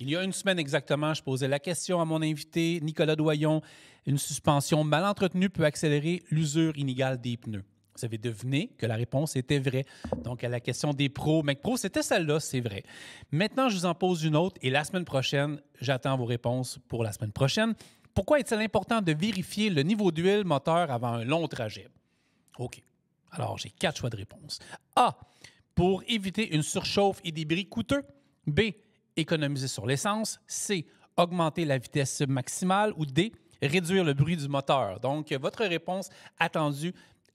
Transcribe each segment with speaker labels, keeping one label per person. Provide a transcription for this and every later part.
Speaker 1: Il y a une semaine exactement, je posais la question à mon invité, Nicolas Doyon. Une suspension mal entretenue peut accélérer l'usure inégale des pneus. Vous avez deviné que la réponse était vraie. Donc, à la question des pros, Mec Pro, c'était celle-là, c'est vrai. Maintenant, je vous en pose une autre et la semaine prochaine, j'attends vos réponses pour la semaine prochaine. Pourquoi est-il important de vérifier le niveau d'huile moteur avant un long trajet? OK. Alors, j'ai 4 choix de réponse. A. Pour éviter une surchauffe et des bris coûteux. B. Économiser sur l'essence. C. Augmenter la vitesse maximale. Ou D. Réduire le bruit du moteur. Donc, votre réponse attendue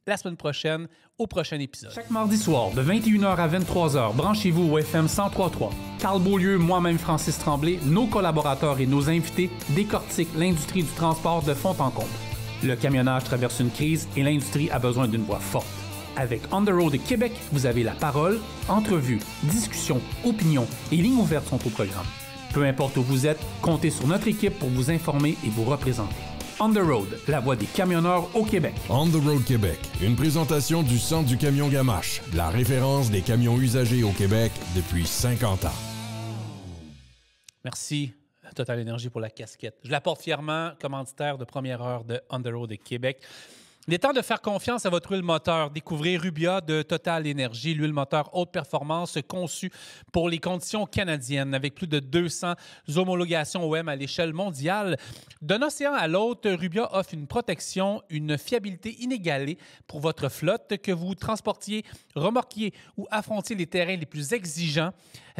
Speaker 1: la semaine prochaine, au prochain épisode. Chaque mardi soir, de 21h à 23h, branchez-vous au FM 103.3. Carl Beaulieu, moi-même Francis Tremblay, nos collaborateurs et nos invités décortiquent l'industrie du transport de fond en comble. Le camionnage traverse une crise et l'industrie a besoin d'une voix forte. Avec On the Road Québec, vous avez la parole, entrevues, discussions, opinions et lignes ouvertes sont au programme. Peu importe où vous êtes, comptez sur notre équipe pour vous informer et vous représenter. On the Road, la voix des camionneurs au Québec.
Speaker 2: On the Road Québec, une présentation du Centre du camion Gamache, la référence des camions usagés au Québec depuis 50 ans.
Speaker 1: Merci Total Énergie pour la casquette. Je la porte fièrement, commanditaire de première heure de On the Road Québec. Il est temps de faire confiance à votre huile moteur. Découvrez Rubia de Total Énergie, l'huile moteur haute performance conçue pour les conditions canadiennes avec plus de 200 homologations OM à l'échelle mondiale. D'un océan à l'autre, Rubia offre une protection, une fiabilité inégalée pour votre flotte, que vous transportiez, remorquiez ou affrontiez les terrains les plus exigeants.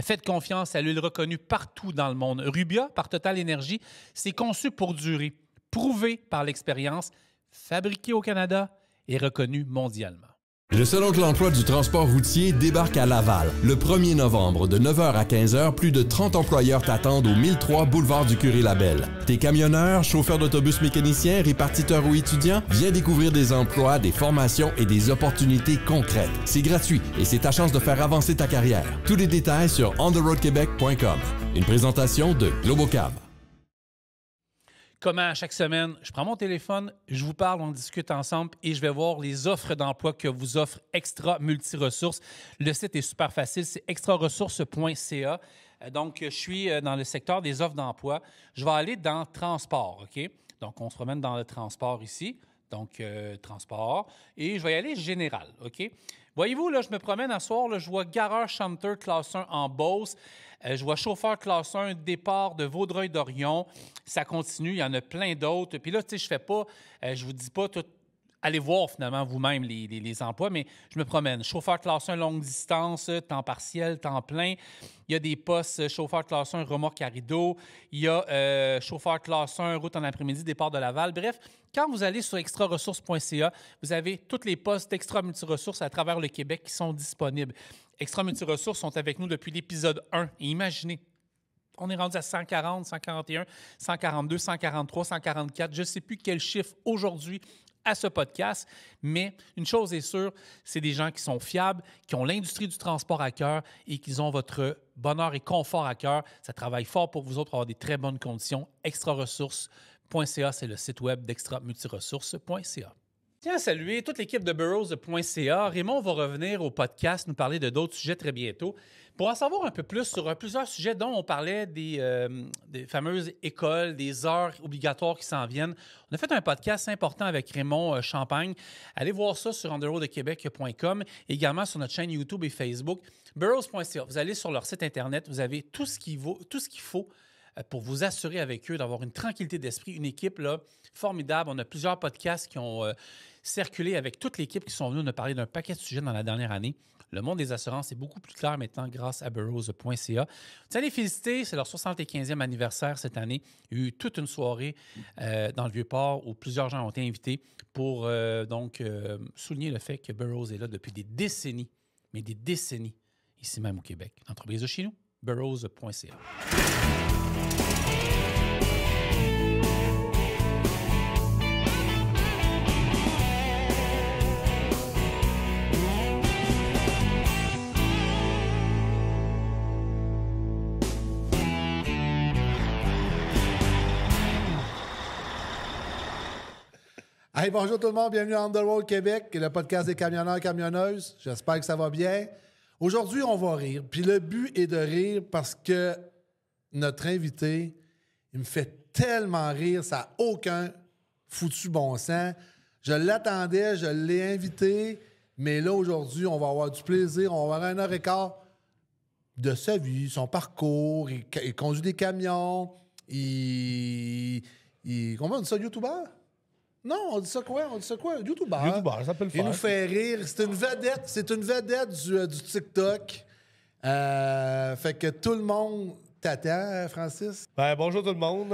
Speaker 1: Faites confiance à l'huile reconnue partout dans le monde. Rubia, par Total Énergie, c'est conçu pour durer, prouvé par l'expérience, fabriqué au Canada et reconnu mondialement.
Speaker 2: Le Salon de l'emploi du transport routier débarque à Laval. Le 1er novembre, de 9h à 15h, plus de 30 employeurs t'attendent au 1003 boulevard du Curé-Labelle. T'es camionneur, chauffeur d'autobus mécanicien, répartiteur ou étudiant? Viens découvrir des emplois, des formations et des opportunités concrètes. C'est gratuit et c'est ta chance de faire avancer ta carrière. Tous les détails sur ontheroadquebec.com. Une présentation de Globocab.
Speaker 1: Comment, chaque semaine, je prends mon téléphone, je vous parle, on discute ensemble et je vais voir les offres d'emploi que vous offre Extra Multiressources. Le site est super facile, c'est extraressources.ca. Donc, je suis dans le secteur des offres d'emploi. Je vais aller dans transport, OK? Donc, on se promène dans le transport ici. Donc, transport. Et je vais y aller général, OK? Voyez-vous, là, je me promène un soir, là, je vois gareur chanteur classe 1 en Beauce. Je vois chauffeur classe 1, départ de Vaudreuil-Dorion. Ça continue, il y en a plein d'autres. Puis là, tu sais, je fais pas, je vous dis pas tout. Allez voir finalement vous-même les emplois, mais je me promène. Chauffeur classe 1 longue distance, temps partiel, temps plein. Il y a des postes chauffeur classe 1 remorque à rideau. Il y a chauffeur classe 1 route en après-midi, départ de Laval. Bref, quand vous allez sur extraressources.ca, vous avez tous les postes d'Extra Multiressources à travers le Québec qui sont disponibles. Extra Multiressources sont avec nous depuis l'épisode 1. Et imaginez, on est rendu à 140, 141, 142, 143, 144. Je ne sais plus quel chiffre aujourd'hui à ce podcast, mais une chose est sûre, c'est des gens qui sont fiables, qui ont l'industrie du transport à cœur et qui ont votre bonheur et confort à cœur. Ça travaille fort pour vous autres pour avoir des très bonnes conditions. Extraressources.ca, c'est le site web d'extramultiressources.ca. Tiens à saluer toute l'équipe de Burroughs.ca. Raymond va revenir au podcast, nous parler de d'autres sujets très bientôt. Pour en savoir un peu plus sur plusieurs sujets dont on parlait des fameuses écoles, des heures obligatoires qui s'en viennent, on a fait un podcast important avec Raymond Champagne. Allez voir ça sur ontheroadquebec.com et également sur notre chaîne YouTube et Facebook. Burroughs.ca. Vous allez sur leur site Internet, vous avez tout ce qu'il faut pour vous assurer avec eux d'avoir une tranquillité d'esprit, une équipe là, formidable. On a plusieurs podcasts qui ont circulé avec toute l'équipe qui sont venus nous parler d'un paquet de sujets dans la dernière année. Le monde des assurances est beaucoup plus clair maintenant grâce à Burroughs.ca. Vous allez les féliciter, c'est leur 75e anniversaire cette année. Il y a eu toute une soirée dans le Vieux-Port où plusieurs gens ont été invités pour souligner le fait que Burroughs est là depuis des décennies, mais des décennies, ici même au Québec. L'entreprise de chez nous, Burroughs.ca.
Speaker 3: Hey, bonjour tout le monde, bienvenue à On the Road Québec, le podcast des camionneurs et camionneuses. J'espère que ça va bien. Aujourd'hui, on va rire. Puis le but est de rire parce que notre invité, il me fait tellement rire, ça n'a aucun foutu bon sens. Je l'attendais, je l'ai invité, mais là, aujourd'hui, on va avoir du plaisir, on va avoir 1h15 de sa vie, son parcours, il conduit des camions, comment on dit ça, YouTuber? Non, on dit ça quoi? YouTuber.
Speaker 4: YouTuber, ça peut le faire.
Speaker 3: Il nous fait rire. C'est une vedette du TikTok. Fait que tout le monde t'attend, Francis.
Speaker 4: Ben, bonjour tout le monde.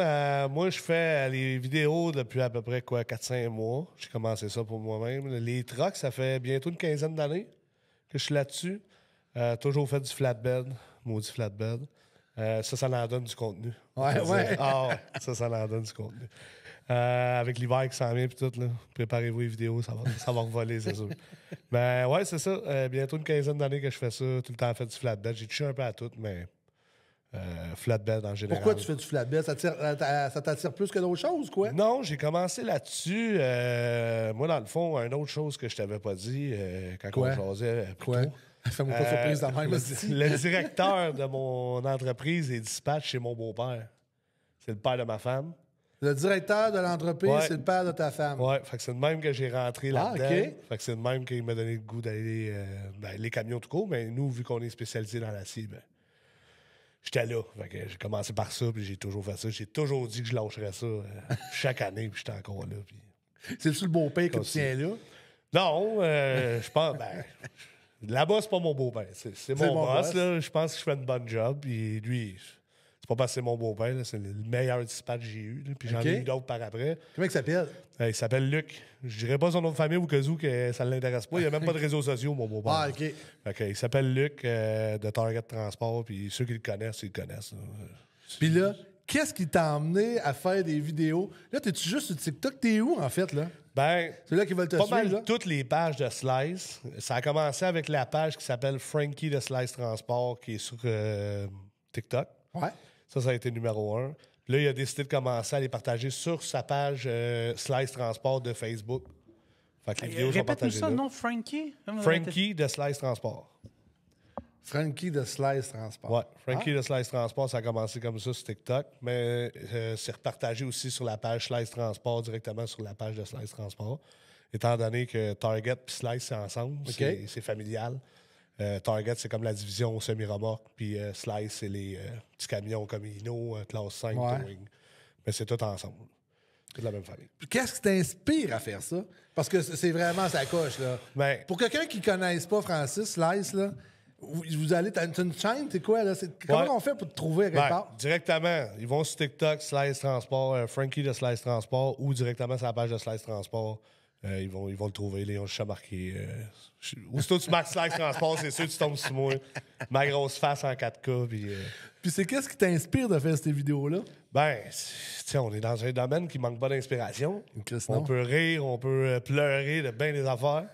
Speaker 4: Moi, je fais les vidéos depuis à peu près 4-5 mois. J'ai commencé ça pour moi-même. Les trucks, ça fait bientôt une quinzaine d'années que je suis là-dessus. Toujours fait du flatbed, maudit flatbed. Ça en donne du contenu.
Speaker 3: Ouais.
Speaker 4: Ça en donne du contenu. Avec l'hiver qui s'en vient puis tout, là, préparez-vous les vidéos, ça va revoler, c'est sûr. Ben ouais, c'est ça. Bientôt une quinzaine d'années que je fais ça. Tout le temps fait du flatbed. J'ai touché un peu à tout, mais flatbed en général.
Speaker 3: Pourquoi tu fais du flatbed? Ça t'attire plus que d'autres choses, quoi?
Speaker 4: Non, j'ai commencé là-dessus. Moi, dans le fond, une autre chose que je t'avais pas dit quand on jasait plus tôt.
Speaker 3: Fais-moi pas surprise dans même.
Speaker 4: Le directeur de mon entreprise est dispatch chez mon beau-père. C'est le père de ma femme.
Speaker 3: Le directeur de l'entreprise,
Speaker 4: Ouais.
Speaker 3: c'est le père de ta femme.
Speaker 4: Ouais, fait que c'est de même que j'ai rentré là-dedans.
Speaker 3: OK.
Speaker 4: Fait que c'est de même qu'il m'a donné le goût d'aller les camions tout court. Mais nous, vu qu'on est spécialisé dans l'acier, ben, j'étais là. Fait que j'ai commencé par ça, puis j'ai toujours fait ça. J'ai toujours dit que je lâcherais ça chaque année, puis j'étais encore là. Puis...
Speaker 3: C'est-tu le beau-père que tu tiens là?
Speaker 4: Non, je pense... Ben, là-bas, c'est pas mon beau-père. C'est mon boss. Là. Je pense que je fais une bonne job. Puis lui... C'est pas parce que c'est mon beau-père, là, c'est le meilleur dispatch que j'ai eu. Là, puis j'en ai eu d'autres par après.
Speaker 3: Comment il s'appelle?
Speaker 4: Il s'appelle Luc. Je dirais pas son nom de famille au cas où que ça ne l'intéresse pas. Il n'y a même pas de réseaux sociaux, mon beau-père.
Speaker 3: Ah, OK.
Speaker 4: Il s'appelle Luc de Target Transport. Puis ceux qui le connaissent, ils le connaissent. Là.
Speaker 3: Puis là, qu'est-ce qui t'a amené à faire des vidéos? Là, t'es-tu juste sur TikTok? T'es où, en fait, là?
Speaker 4: Ben,
Speaker 3: c'est là qu'ils veulent te
Speaker 4: pas
Speaker 3: suivre,
Speaker 4: mal
Speaker 3: là?
Speaker 4: toutes les pages de Slice. Ça a commencé avec la page qui s'appelle Frankie de Slice Transport, qui est sur TikTok.
Speaker 3: Ouais.
Speaker 4: Ça a été numéro 1. Puis là, il a décidé de commencer à les partager sur sa page Slice Transport de Facebook. Fait que les vidéos sont
Speaker 1: Répète-nous
Speaker 4: partagées
Speaker 1: ça,
Speaker 4: là.
Speaker 1: non, Frankie?
Speaker 4: Frankie de Slice Transport.
Speaker 3: Frankie de Slice Transport.
Speaker 4: Ouais, Frankie de Slice Transport, ça a commencé comme ça sur TikTok, mais c'est repartagé aussi sur la page Slice Transport, directement sur la page de Slice Transport. Étant donné que Target et Slice, c'est ensemble, c'est familial. Target, c'est comme la division semi-remorque, puis Slice, c'est les petits camions comme Hino, classe 5, Towing. Mais c'est tout ensemble. Toute la même famille.
Speaker 3: Puis qu'est-ce qui t'inspire à faire ça? Parce que c'est vraiment sa coche, là.
Speaker 4: Ben,
Speaker 3: pour quelqu'un qui ne connaisse pas Francis Slice, là, vous allez... T'as une chaîne, c'est quoi, là? Comment on fait pour te trouver à quelque part?
Speaker 4: Directement. Ils vont sur TikTok, Slice Transport, Frankie de Slice Transport, ou directement sur la page de Slice Transport. Ils vont le trouver. Là, ils ont juste marqué. Aussitôt tu marques Slice Transport, c'est sûr que tu tombes sur moi. Ma grosse face en 4K.
Speaker 3: Puis c'est qu'est-ce qui t'inspire de faire ces vidéos-là?
Speaker 4: Ben, on est dans un domaine qui manque pas d'inspiration. On peut rire, on peut pleurer de bien des affaires.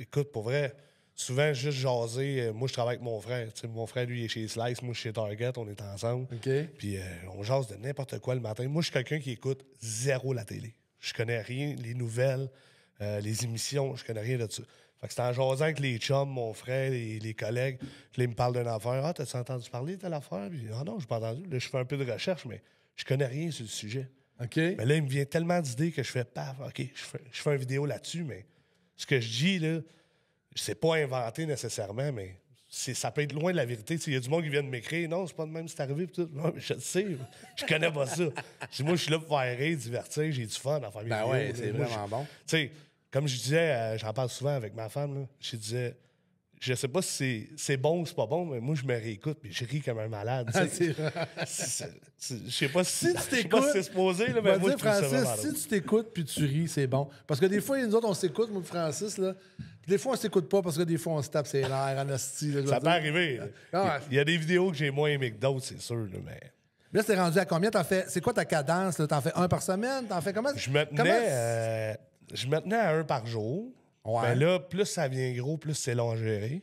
Speaker 4: Écoute, pour vrai, souvent, juste jaser. Moi, je travaille avec mon frère. T'sais, mon frère, lui, est chez Slice. Moi, je suis chez Target. On est ensemble. Puis on jase de n'importe quoi le matin. Moi, je suis quelqu'un qui écoute zéro la télé. Je connais rien, les nouvelles, les émissions, je connais rien de ça. Fait que c'est en jasant avec les chums, mon frère, les collègues, là, ils me parlent d'une affaire. Ah, t'as-tu entendu parler de telle affaire? Puis, ah non, j'ai pas entendu. Là, je fais un peu de recherche, mais je connais rien sur le sujet.
Speaker 3: OK.
Speaker 4: Mais là, il me vient tellement d'idées que je fais, paf, OK, je fais une vidéo là-dessus, mais ce que je dis, là, c'est pas inventé nécessairement, mais ça peut être loin de la vérité. Il y a du monde qui vient de m'écrire. Non, c'est pas de même, c'est arrivé. Tout. Non, mais je le sais. Je connais pas ça. Moi, je suis là pour faire rire, divertir. J'ai du fun à faire mes vidéos.
Speaker 3: Ouais, c'est vraiment bon.
Speaker 4: Tu sais, comme je disais, j'en parle souvent avec ma femme. Là, je disais, je sais pas si c'est bon ou c'est pas bon, mais moi, je me réécoute et je ris comme un malade. Je sais pas si c'est supposé, là, mais moi, je trouve ça vraiment
Speaker 3: Francis, si tu t'écoutes puis tu ris, c'est bon. Parce que des fois, nous autres, on s'écoute, moi et Francis, là. Des fois, on s'écoute pas parce que des fois, on se tape ses nerfs en hostie.
Speaker 4: Ça peut arriver. Il y a des vidéos que j'ai moins aimées que d'autres, c'est sûr. Là, mais
Speaker 3: là, t'es rendu à combien? C'est quoi ta cadence? T'en fais un par semaine? T'en fais comment?
Speaker 4: Je me tenais à un par jour.
Speaker 3: Ouais.
Speaker 4: Mais là, plus ça vient gros, plus c'est long à gérer.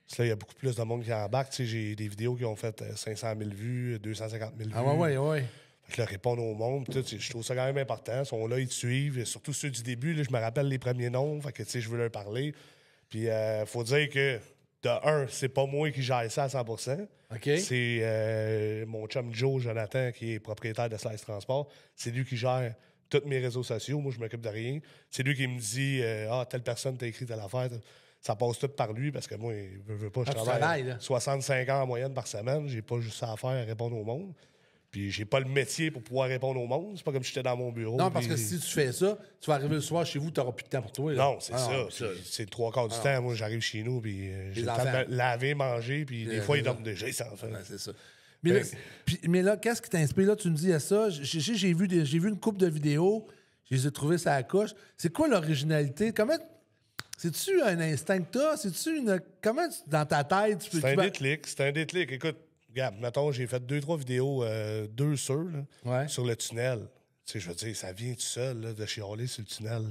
Speaker 4: Parce que là, il y a beaucoup plus de monde qui embarque. J'ai des vidéos qui ont fait 500 000 vues, 250 000 vues.
Speaker 3: Ah ouais.
Speaker 4: Fait que là, répondre au monde, je trouve ça quand même important. Ils sont là, ils te suivent. Et surtout ceux du début, là, je me rappelle les premiers noms. Fait que je veux leur parler. Puis faut dire que de un, c'est pas moi qui gère ça à 100%.
Speaker 3: OK.
Speaker 4: C'est mon chum Joe Jonathan, qui est propriétaire de Slice Transport. C'est lui qui gère tous mes réseaux sociaux. Moi, je m'occupe de rien. C'est lui qui me dit telle personne t'a écrit telle affaire. Ça passe tout par lui parce que moi, je veux pas, je travaille 65 heures en moyenne par semaine. J'ai pas juste ça à faire à répondre au monde. Puis j'ai pas le métier pour pouvoir répondre au monde. C'est pas comme si j'étais dans mon bureau.
Speaker 3: Non, parce que si tu fais ça, tu vas arriver le soir chez vous, tu n'auras plus de temps pour toi. Là.
Speaker 4: Non, c'est ça. C'est le 3/4 du temps. Moi, j'arrive chez nous, puis j'ai le temps de me laver, manger, puis des fois, ils dorment déjà, ils s'en font.
Speaker 3: C'est ça. Mais là, qu'est-ce qui t'inspire? Là, tu me dis à ça. J'ai vu une couple de vidéos. Je les ai trouvées sur la coche. C'est quoi l'originalité? Comment... C'est-tu un instinct que t'as? C'est-tu une... Comment, dans ta tête, tu peux...
Speaker 4: C'est un déclic. Écoute, regarde, mettons, j'ai fait 2-3 vidéos, 2 sur le tunnel. Tu sais, je veux dire, ça vient tout seul, là, de chialer sur le tunnel.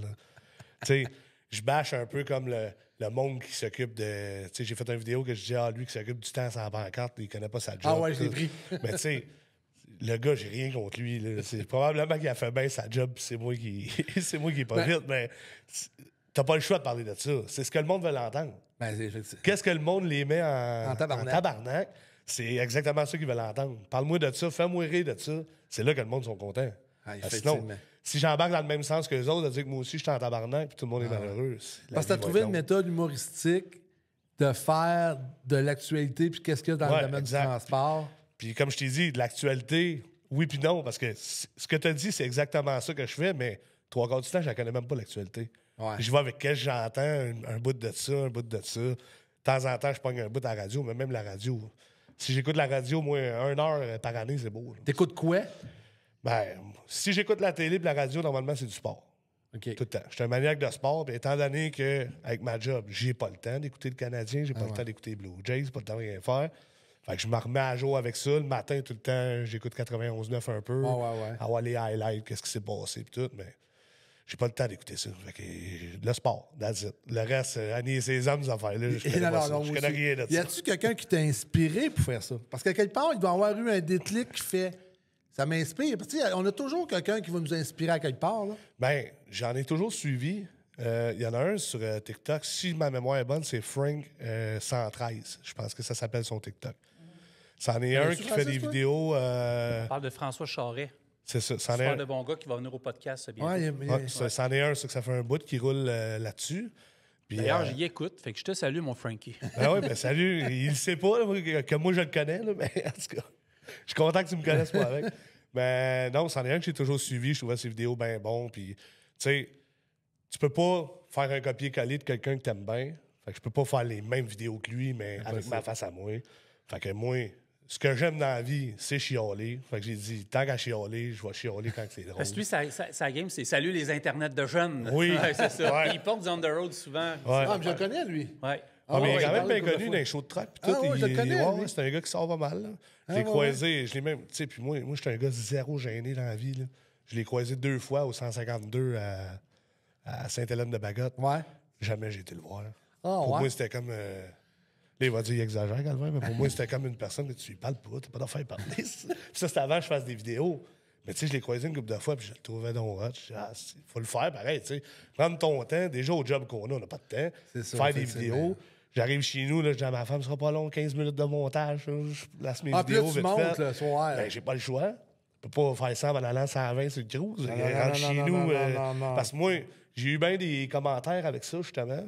Speaker 4: Tu sais, je bâche un peu comme le monde qui s'occupe de... Tu sais, j'ai fait une vidéo que je dis, lui qui s'occupe du temps sans pancarte, il connaît pas sa job.
Speaker 3: Ah ouais, je l'ai pris.
Speaker 4: Mais tu sais, le gars, j'ai rien contre lui. Là. C'est probablement qu'il a fait bien sa job, c'est moi qui est pas vite, mais t'as pas le choix de parler de ça. C'est ce que le monde veut l'entendre. Qu'est-ce que le monde les met en tabarnak? C'est exactement ça qu'ils veulent entendre. Parle-moi de ça, fais-moi rire de ça. C'est là que le monde sont contents. Sinon, si j'embarque dans le même sens que les autres, de dire que moi aussi, je suis en tabarnak puis tout le monde est malheureux.
Speaker 3: Parce que tu as trouvé une méthode humoristique de faire de l'actualité puis qu'est-ce qu'il y a dans le domaine du transport.
Speaker 4: Puis comme je t'ai dit, de l'actualité, oui puis non, parce que ce que tu as dit, c'est exactement ça que je fais, mais 3/4 du temps, je ne connais même pas l'actualité.
Speaker 3: Ouais.
Speaker 4: Je vois avec quel j'entends un bout de ça, un bout de ça. De temps en temps, je pogne un bout à la radio, mais même la radio. Si j'écoute la radio, moi, 1 heure par année, c'est beau.
Speaker 3: T'écoutes quoi?
Speaker 4: Ben, si j'écoute la télé et la radio, normalement, c'est du sport.
Speaker 3: Okay.
Speaker 4: Tout le temps. Je suis un maniaque de sport, puis étant donné qu'avec ma job, j'ai pas le temps d'écouter le Canadien, j'ai pas le temps d'écouter Blue Jays, pas le temps de rien faire. Fait que je me remets à jour avec ça. Le matin, tout le temps, j'écoute 91.9 un peu. Avoir les highlights, qu'est-ce qui s'est passé, puis tout, mais j'ai pas le temps d'écouter ça. Fait que le sport, that's it. Le reste, Annie et ses hommes, ces affaires-là, je connais pas ça. Je connais rien de ça.
Speaker 3: Y a-tu quelqu'un qui t'a inspiré pour faire ça? Parce qu'à quelque part, il doit y avoir eu un déclic qui fait... Ça m'inspire. On a toujours quelqu'un qui va nous inspirer à quelque part. Là.
Speaker 4: Ben, j'en ai toujours suivi. Il y en a un sur TikTok. Si ma mémoire est bonne, c'est Frank 113. Je pense que ça s'appelle son TikTok. C'en est un qui fait des vidéos...
Speaker 1: On parle de François Charret.
Speaker 4: C'est ça.
Speaker 1: C'est de bon gars qui va venir au podcast bientôt.
Speaker 4: C'en est un, ça, que ça fait un bout qui roule là-dessus.
Speaker 1: D'ailleurs, j'y écoute. Fait que je te salue, mon Frankie.
Speaker 4: Ben oui, ben salut. Il ne sait pas que moi, je le connais, là, mais en tout cas, je suis content que tu me connaisses pas avec. Mais non, c'en est un que j'ai toujours suivi. Je trouvais ses vidéos bien bonnes. Puis, tu sais, tu peux pas faire un copier-coller de quelqu'un que t'aimes bien. Fait que je peux pas faire les mêmes vidéos que lui, mais avec ma face à moi. Fait que moi, ce que j'aime dans la vie, c'est chialer. Fait que j'ai dit, tant qu'à chialer, je vais chialer quand c'est drôle.
Speaker 1: Parce que lui, sa game, c'est salut les internets de jeunes.
Speaker 4: Oui.
Speaker 1: C'est ça.
Speaker 4: Ouais.
Speaker 1: Puis il porte du On The Road souvent.
Speaker 4: Ouais.
Speaker 3: Ah, mais je le connais, lui.
Speaker 1: Ouais.
Speaker 4: Mais il est quand même bien connu dans les shows de track.
Speaker 3: Ah oui, je le connais, lui.
Speaker 4: C'est un gars qui sort pas mal. Là. Je l'ai croisé, je l'ai même... Tu sais, puis moi, je suis un gars zéro gêné dans la vie. Là. Je l'ai croisé 2 fois au 152 à Sainte-Hélène-de-Bagotte.
Speaker 3: Ouais.
Speaker 4: Jamais j'ai été le voir.
Speaker 3: Pour
Speaker 4: moi, c'était comme... Là, il va dire qu'il exagère, Calvin, mais pour moi, c'était comme une personne que tu lui parles pas, t'as pas d'affaire parler. Puis ça, c'était avant que je fasse des vidéos. Mais tu sais, je l'ai croisé une couple de fois, puis je le trouvais donc hot. Il faut le faire pareil, tu sais. Prendre ton temps. Déjà, au job qu'on a, on n'a pas de temps.
Speaker 3: C'est ça,
Speaker 4: faire des vidéos. J'arrive chez nous, là, je dis à ma femme, ce sera pas long, 15 minutes de montage. Je place mes vidéos
Speaker 3: puis là, tu montes le soir.
Speaker 4: Ben, j'ai pas le choix. Je peux pas faire ça en allant 120 sur le cruise. Rentre chez nous. Parce que moi, j'ai eu bien des commentaires avec ça, justement.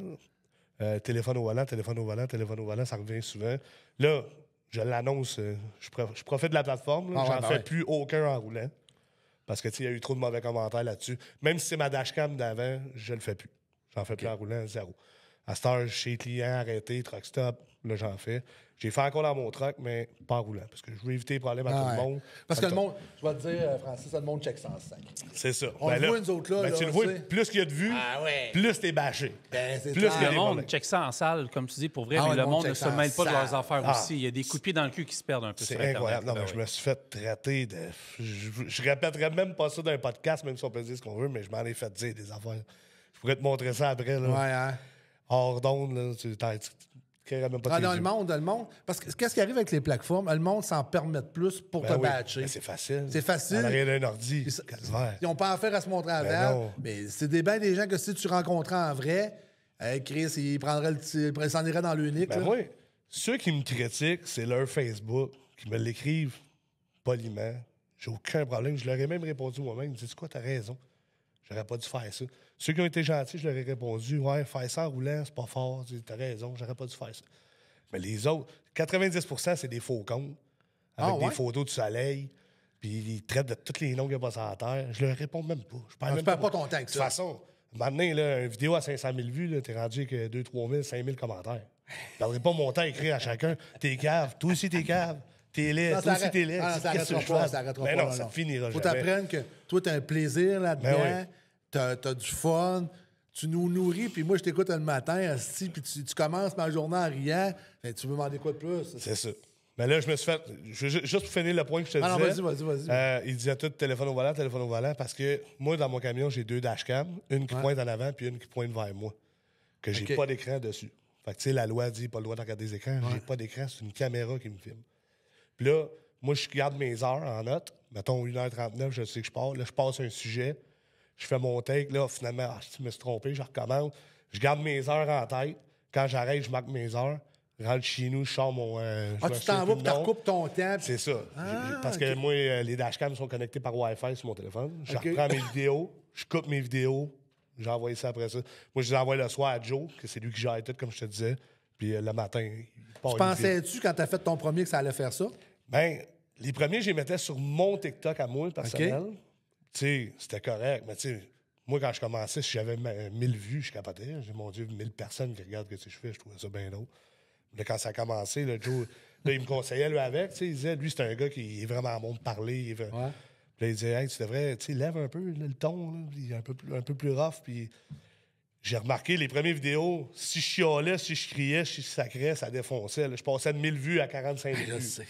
Speaker 4: Téléphone au volant, ça revient souvent. Là, je l'annonce, je profite de la plateforme. J'en fais plus aucun en roulant. Parce que il y a eu trop de mauvais commentaires là-dessus. Même si c'est ma dashcam d'avant, je le fais plus. J'en fais plus en roulant, 0. À cette heure, chez client, arrêté, truck stop, là, j'en fais. J'ai fait encore dans mon truck, mais pas en roulant. Parce que je veux éviter les problèmes à tout le monde.
Speaker 3: Parce que le monde, je vais te dire, Francis, le monde check sans sac.
Speaker 4: C'est ça.
Speaker 3: On le voit, nous autres, là.
Speaker 4: Tu le vois, plus qu'il y a de vues, plus t'es bâché.
Speaker 3: C'est
Speaker 4: plus
Speaker 1: Le monde check ça en salle, comme tu dis, pour vrai, mais le monde ne se mêle pas de leurs affaires aussi. Il y a des coups de pied dans le cul qui se perdent un peu sur
Speaker 4: C'est
Speaker 1: Internet.
Speaker 4: incroyable. Non, mais je me suis fait traiter de... Je répéterais même pas ça dans un podcast, même si on peut dire ce qu'on veut, mais je m'en ai fait dire des affaires. Je pourrais te montrer ça après, là.
Speaker 3: Ouais, hein?
Speaker 4: Hors d'onde, là, tu même pas
Speaker 3: dans le monde. Parce que qu'est-ce qui arrive avec les plateformes? Le monde s'en permet plus pour te batcher.
Speaker 4: C'est facile.
Speaker 3: C'est facile.
Speaker 4: En arrière d'un ordi.
Speaker 3: Ils n'ont pas affaire à se montrer en vrai. Mais c'est bien des gens que si tu rencontrais en vrai, Chris, il s'en irait dans l'unique.
Speaker 4: Ben moi, ceux qui me critiquent, c'est leur Facebook, qui me l'écrivent poliment. J'ai aucun problème. Je leur ai même répondu moi-même. Ils me disent, quoi, t'as raison. J'aurais pas dû faire ça. Ceux qui ont été gentils, je leur ai répondu, ouais, faire ça en roulant, c'est pas fort. T'as raison, j'aurais pas dû faire ça. Mais les autres, 90%, c'est des faux comptes, avec des photos du soleil, puis ils traitent de tous les noms qu'il y a pas sur la terre. Je leur réponds même pas.
Speaker 3: Tu perds pas ton temps avec ça.
Speaker 4: De toute façon, maintenant, là, une vidéo à 500 000 vues, t'es rendu avec 2 3 000, 5 000 commentaires. Je perdrai pas mon temps à écrire à chacun, t'es cave, toi aussi t'es cave. T'es laid, toi aussi t'es laid.
Speaker 3: Ça arrêtera pas, ça arrêtera pas.
Speaker 4: Non, ça finira jamais.
Speaker 3: Faut t'apprendre que toi, t'as un plaisir là-dedans, t'as du fun, tu nous nourris, puis moi, je t'écoute le matin, assis, puis tu commences ma journée en riant. Fait, tu veux demander quoi de plus?
Speaker 4: C'est ça. Mais là, je me suis fait... Juste pour finir le point que je te disais.
Speaker 3: Non, vas-y.
Speaker 4: Il disait tout téléphone au volant, parce que moi, dans mon camion, j'ai 2 dashcams, une qui pointe en avant, puis une qui pointe vers moi, que j'ai pas d'écran dessus. Fait que, tu sais, la loi dit pas le droit de regarder des écrans. J'ai pas d'écran, c'est une caméra qui me filme. Puis là, moi, je garde mes heures en note. Mettons 1h39, je sais que je pars. Là, je passe un sujet. Je fais mon take. Là, finalement, je me suis trompé, je recommence. Je garde mes heures en tête. Quand j'arrête, je marque mes heures. Je rentre chez nous, je sors mon...
Speaker 3: tu t'en vas pour tu recoupes ton temps.
Speaker 4: C'est ça. Parce que moi, les dashcams sont connectés par Wi-Fi sur mon téléphone. Je reprends mes vidéos, je coupe mes vidéos. J'envoie ça après ça. Moi, je les envoie le soir à Joe, que c'est lui qui gère tout, comme je te disais. Puis le matin, il part.
Speaker 3: Tu pensais-tu, quand t'as fait ton premier, que ça allait faire ça?
Speaker 4: Ben, les premiers, je les mettais sur mon TikTok à moi, personnel. Tu sais, c'était correct. Mais tu sais, moi, quand je commençais, si j'avais 1000 vues, je capotais. J'ai, mon Dieu, 1000 personnes qui regardent ce que je fais. Je trouvais ça bien drôle. Mais quand ça a commencé, là, Joe, là, il me conseillait, lui, avec. Tu sais, il disait, lui, c'est un gars qui est vraiment bon de parler. Puis là, il disait, hey, tu devrais, tu sais, lève un peu là, le ton, là, puis un peu plus rough. Puis j'ai remarqué les premières vidéos, si je chialais, si je criais, si je sacrais, ça défonçait. Là. Je passais de 1000 vues à 45 vues.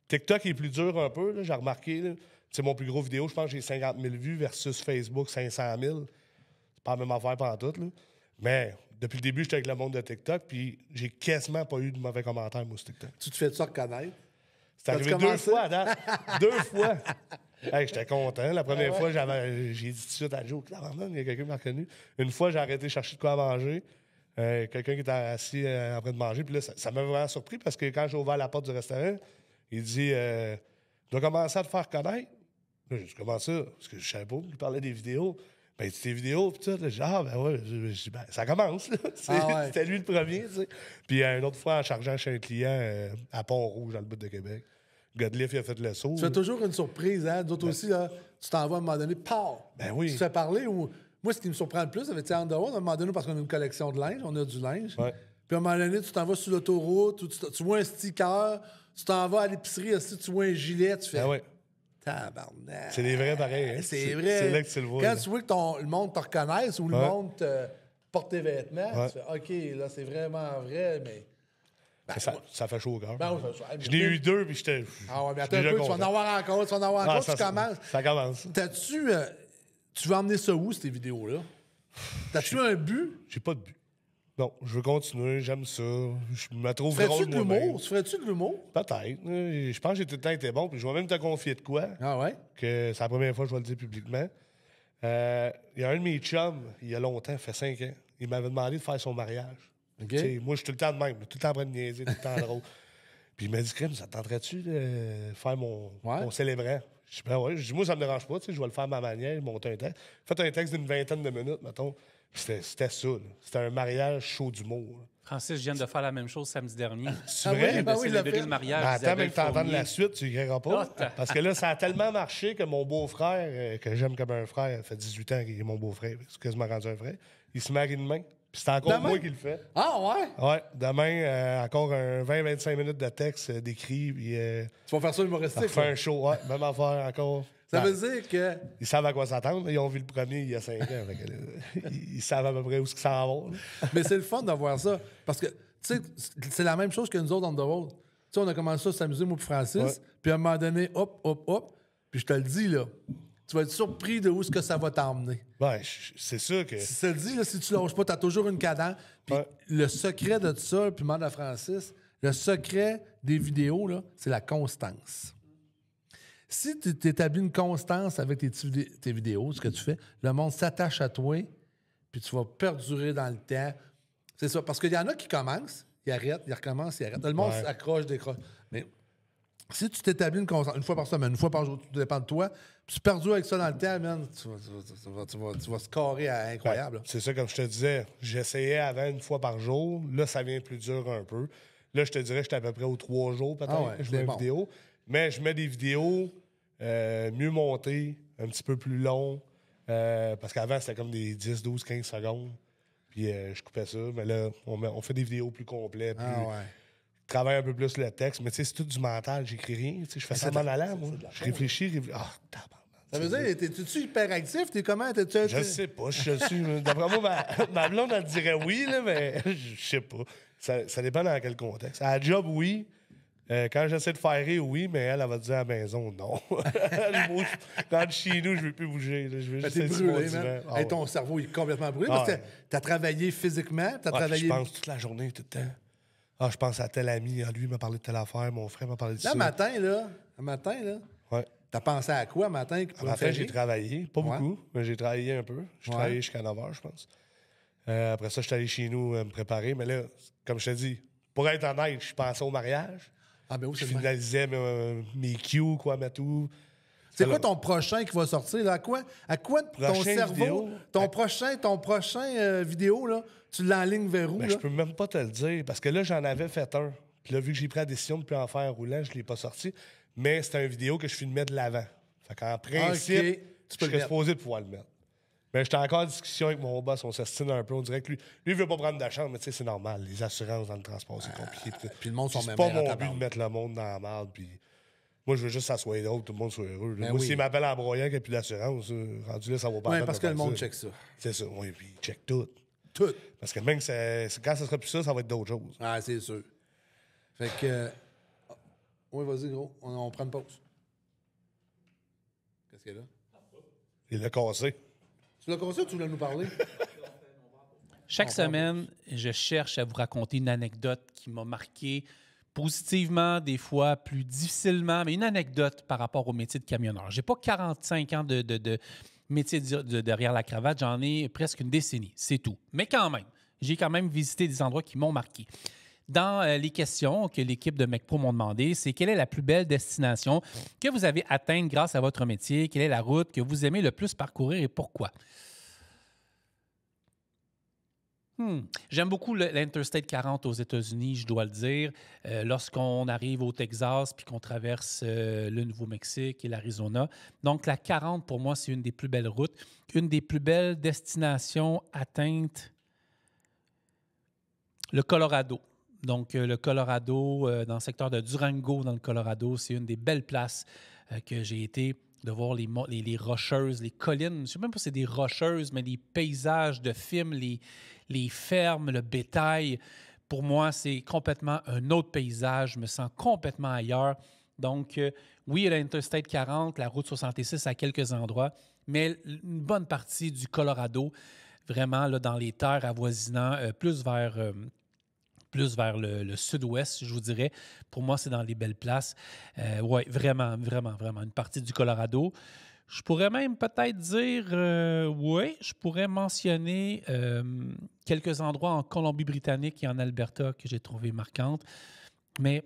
Speaker 4: TikTok est plus dur un peu, là, j'ai remarqué. Tu sais, mon plus gros vidéo, je pense que j'ai 50 000 vues versus Facebook, 500 000. C'est pas la même affaire pantoute, là. Mais depuis le début, j'étais avec le monde de TikTok, puis j'ai quasiment pas eu de mauvais commentaires, moi, sur TikTok.
Speaker 3: Tu te fais ça reconnaître?
Speaker 4: C'est arrivé 2 fois à date. 2 fois. Hey, j'étais content. La première fois, j'ai dit tout de suite à Joe, il y a quelqu'un qui m'a reconnu. Une fois, j'ai arrêté de chercher de quoi manger. Quelqu'un qui était assis en train de manger. Puis là, ça m'a vraiment surpris parce que quand j'ai ouvert la porte du restaurant, il dit tu dois commencer à te faire connaître. Là, j'ai dit comment ça? Parce que je savais pas, il parlait des vidéos. Ben, tes vidéos, puis tout. J'ai dit, ben ouais. J'ai dit, ben, ça commence. C'était lui le premier, tu sais. Puis une autre fois, en chargeant chez un client à Pont-Rouge, dans le bout de Québec, Godliff, il a fait le saut.
Speaker 3: Tu fais toujours une surprise, hein? D'autres aussi, là, tu t'en vas à un moment donné, paf!
Speaker 4: Ben oui.
Speaker 3: Tu te fais parler ou. Moi, ce qui me surprend le plus, avec Underwood, à un moment donné, parce qu'on a une collection de linge, on a du linge.
Speaker 4: Ouais.
Speaker 3: Puis à un moment donné, tu t'en vas sur l'autoroute, tu vois un sticker, tu t'en vas à l'épicerie, aussi, tu vois un gilet, tu fais.
Speaker 4: Ben ouais.
Speaker 3: Tabarnak.
Speaker 4: C'est des vrais pareils. Hein?
Speaker 3: C'est vrai.
Speaker 4: C'est là que tu le vois.
Speaker 3: Quand
Speaker 4: là.
Speaker 3: tu vois que le monde te reconnaisse ou le monde te porte tes vêtements, tu fais OK, là, c'est vraiment vrai, mais. Ben,
Speaker 4: ça fait chaud au cœur.
Speaker 3: Ben, oui,
Speaker 4: je n'ai eu 2, puis j'étais.
Speaker 3: Ah ouais, mais attends un peu, tu vas en avoir encore, tu commences.
Speaker 4: Ça commence.
Speaker 3: T'as-tu. Tu veux emmener ça où, ces vidéos-là? T'as-tu un but?
Speaker 4: J'ai pas de but. Non, je veux continuer, j'aime ça. Je me trouve drôle
Speaker 3: de l'humour? Ferais-tu de l'humour?
Speaker 4: Peut-être. Je pense que j'ai tout le temps été bon, puis je vais même te confier de quoi.
Speaker 3: Ah ouais?
Speaker 4: Que c'est la première fois que je vais le dire publiquement. Il y a un de mes chums, il y a longtemps, ça fait 5 ans, il m'avait demandé de faire son mariage.
Speaker 3: Okay.
Speaker 4: Moi, je suis tout le temps de même, tout le temps en train de niaiser, tout le temps drôle. Puis il m'a dit, Crème, ça te tenterait-tu de faire mon célébrant? Je dis, ben ouais. Je dis, moi, ça me dérange pas, je vais le faire à ma manière, monter un texte. Faites un texte d'une 20aine de minutes, mettons. C'était ça, là. C'était un mariage chaud d'humour.
Speaker 1: Francis, je viens de faire la même chose samedi dernier.
Speaker 4: C'est vrai?
Speaker 1: Je viens de célébrer le mariage.
Speaker 4: Attends, mais t'entends la suite, tu y créeras pas. Parce que là, ça a tellement marché que mon beau-frère, que j'aime comme un frère, ça fait 18 ans qu'il est mon beau-frère, c'est quasiment rendu un frère, il se marie demain. Puis c'est encore moi qui le fais.
Speaker 3: Ah ouais?
Speaker 4: Ouais, demain, encore un 20-25 minutes de texte d'écrit. Puis,
Speaker 3: tu vas faire ça humoristique?
Speaker 4: Faire un show, ouais, même affaire encore.
Speaker 3: Ça veut dire que...
Speaker 4: Ils savent à quoi s'attendre. Ils ont vu le premier il y a 5 ans. Ils savent à peu près où ça s'en va.
Speaker 3: Mais c'est le fun de voir ça. Parce que, tu sais, c'est la même chose que nous autres on the road. Tu sais, on a commencé à s'amuser, moi et Francis. Puis à un moment donné, hop. Puis je te le dis, là, tu vas être surpris de où est-ce que ça va t'emmener.
Speaker 4: Ouais, c'est sûr que...
Speaker 3: Si tu te le dis, là, si tu lâches pas, t'as toujours une cadence. Puis le secret de tout ça, puis demande à Francis, le secret des vidéos, là, c'est la constance. Si tu établis une constance avec tes vidéos, ce que tu fais, le monde s'attache à toi, puis tu vas perdurer dans le temps. C'est ça. Parce qu'il y en a qui commencent, ils arrêtent, ils recommencent, ils arrêtent. Le monde accroche, décroche. Mais si tu t'établis une fois par semaine, une fois par jour, tout dépend de toi, puis tu perdures avec ça dans le temps, man, tu vas scorer à incroyable.
Speaker 4: C'est ça, comme je te disais. J'essayais avant une fois par jour. Là, ça vient plus dur un peu. Là, je te dirais que j'étais à peu près aux 3 jours, peut-être, que je mets une vidéo. Mais je mets des vidéos mieux montées, un petit peu plus longs. Parce qu'avant, c'était comme des 10, 12, 15 secondes. Puis je coupais ça. Mais là, on fait des vidéos plus complètes. Je travaille un peu plus le texte. Mais tu sais, c'est tout du mental. J'écris rien. Je fais ça mal à l'air, moi. Je réfléchis.
Speaker 3: Ça veut dire, t'es-tu hyperactif? T'es comment? Je
Speaker 4: sais pas. Je suis. D'après moi, ma blonde, elle dirait oui, là, mais je sais pas. Ça dépend dans quel contexte. À la job, oui. Quand j'essaie de faire rire, oui, mais elle va te dire à la maison, non. Quand je suis chez nous, je ne veux plus bouger. Là. Je veux juste
Speaker 3: t'es brûlé,
Speaker 4: man.
Speaker 3: Ton cerveau est complètement brûlé parce que t'as travaillé physiquement.
Speaker 4: Je pense toute la journée, tout le temps. Je pense à tel ami. Lui, il m'a parlé de telle affaire. Mon frère m'a parlé de ça.
Speaker 3: Le matin, là.
Speaker 4: Ouais.
Speaker 3: T'as pensé à quoi, matin?
Speaker 4: Matin, j'ai travaillé. Pas beaucoup, mais j'ai travaillé un peu. J'ai travaillé jusqu'à 9 h, je pense. Après ça, je suis allé chez nous me préparer. Mais là, comme je te dis, pour être honnête, je pensais au mariage. Je finalisais mes cues, quoi, mais tout.
Speaker 3: C'est quoi ton prochain qui va sortir? Là? À quoi ton cerveau, ton prochain vidéo, là, tu l'enlignes vers où?
Speaker 4: Je peux même pas te le dire, parce que là, j'en avais fait un. Puis là, vu que j'ai pris la décision de ne plus en faire roulant, je ne l'ai pas sorti. Mais c'était une vidéo que je filmais de l'avant. Fait qu'en principe, je serais supposé de pouvoir le mettre. Mais j'étais encore en discussion avec mon boss, on s'estime un peu. On dirait que lui, il veut pas prendre de chambre, mais tu sais, c'est normal. Les assurances dans le transport, c'est compliqué.
Speaker 3: Puis le monde sont même
Speaker 4: pas mon but de mettre le monde dans la merde. Puis moi, je veux juste que ça soit drôle, que tout le monde soit heureux. Moi, s'il m'appelle en broyant qu'il n'y a plus d'assurance, rendu là, ça va pas.
Speaker 3: Oui, parce que le monde check ça.
Speaker 4: C'est ça, oui, puis il check tout.
Speaker 3: Tout.
Speaker 4: Parce que même quand ça sera plus ça va être d'autres choses.
Speaker 3: Ah, c'est sûr. Fait que. Oui, vas-y, gros. On prend une pause. Qu'est-ce qu'il y a là?
Speaker 4: Il l'a cassé.
Speaker 3: Tu l'as cassé ou tu voulais nous parler?
Speaker 1: Chaque semaine, je cherche à vous raconter une anecdote qui m'a marqué positivement, des fois plus difficilement, mais une anecdote par rapport au métier de camionneur. J'ai pas 45 ans de métier derrière la cravate, j'en ai presque une décennie, c'est tout. Mais quand même, j'ai quand même visité des endroits qui m'ont marqué. Dans les questions que l'équipe de MecPro m'ont demandé, c'est quelle est la plus belle destination que vous avez atteinte grâce à votre métier? Quelle est la route que vous aimez le plus parcourir et pourquoi? J'aime beaucoup l'Interstate 40 aux États-Unis, je dois le dire. Lorsqu'on arrive au Texas puis qu'on traverse le Nouveau-Mexique et l'Arizona. Donc, la 40, pour moi, c'est une des plus belles routes. Une des plus belles destinations atteintes, le Colorado. Donc, le Colorado, dans le secteur de Durango, dans le Colorado, c'est une des belles places que j'ai été, de voir les rocheuses, les collines. Je ne sais même pas si c'est des rocheuses, mais les paysages de film, les fermes, le bétail. Pour moi, c'est complètement un autre paysage. Je me sens complètement ailleurs. Donc, oui, il y a l'Interstate 40, la route 66 à quelques endroits, mais une bonne partie du Colorado, vraiment là, dans les terres avoisinant, plus vers le sud-ouest, je vous dirais. Pour moi, c'est dans les belles places. Oui, vraiment, vraiment, vraiment. Une partie du Colorado. Je pourrais même peut-être dire, je pourrais mentionner quelques endroits en Colombie-Britannique et en Alberta que j'ai trouvé marquantes. Mais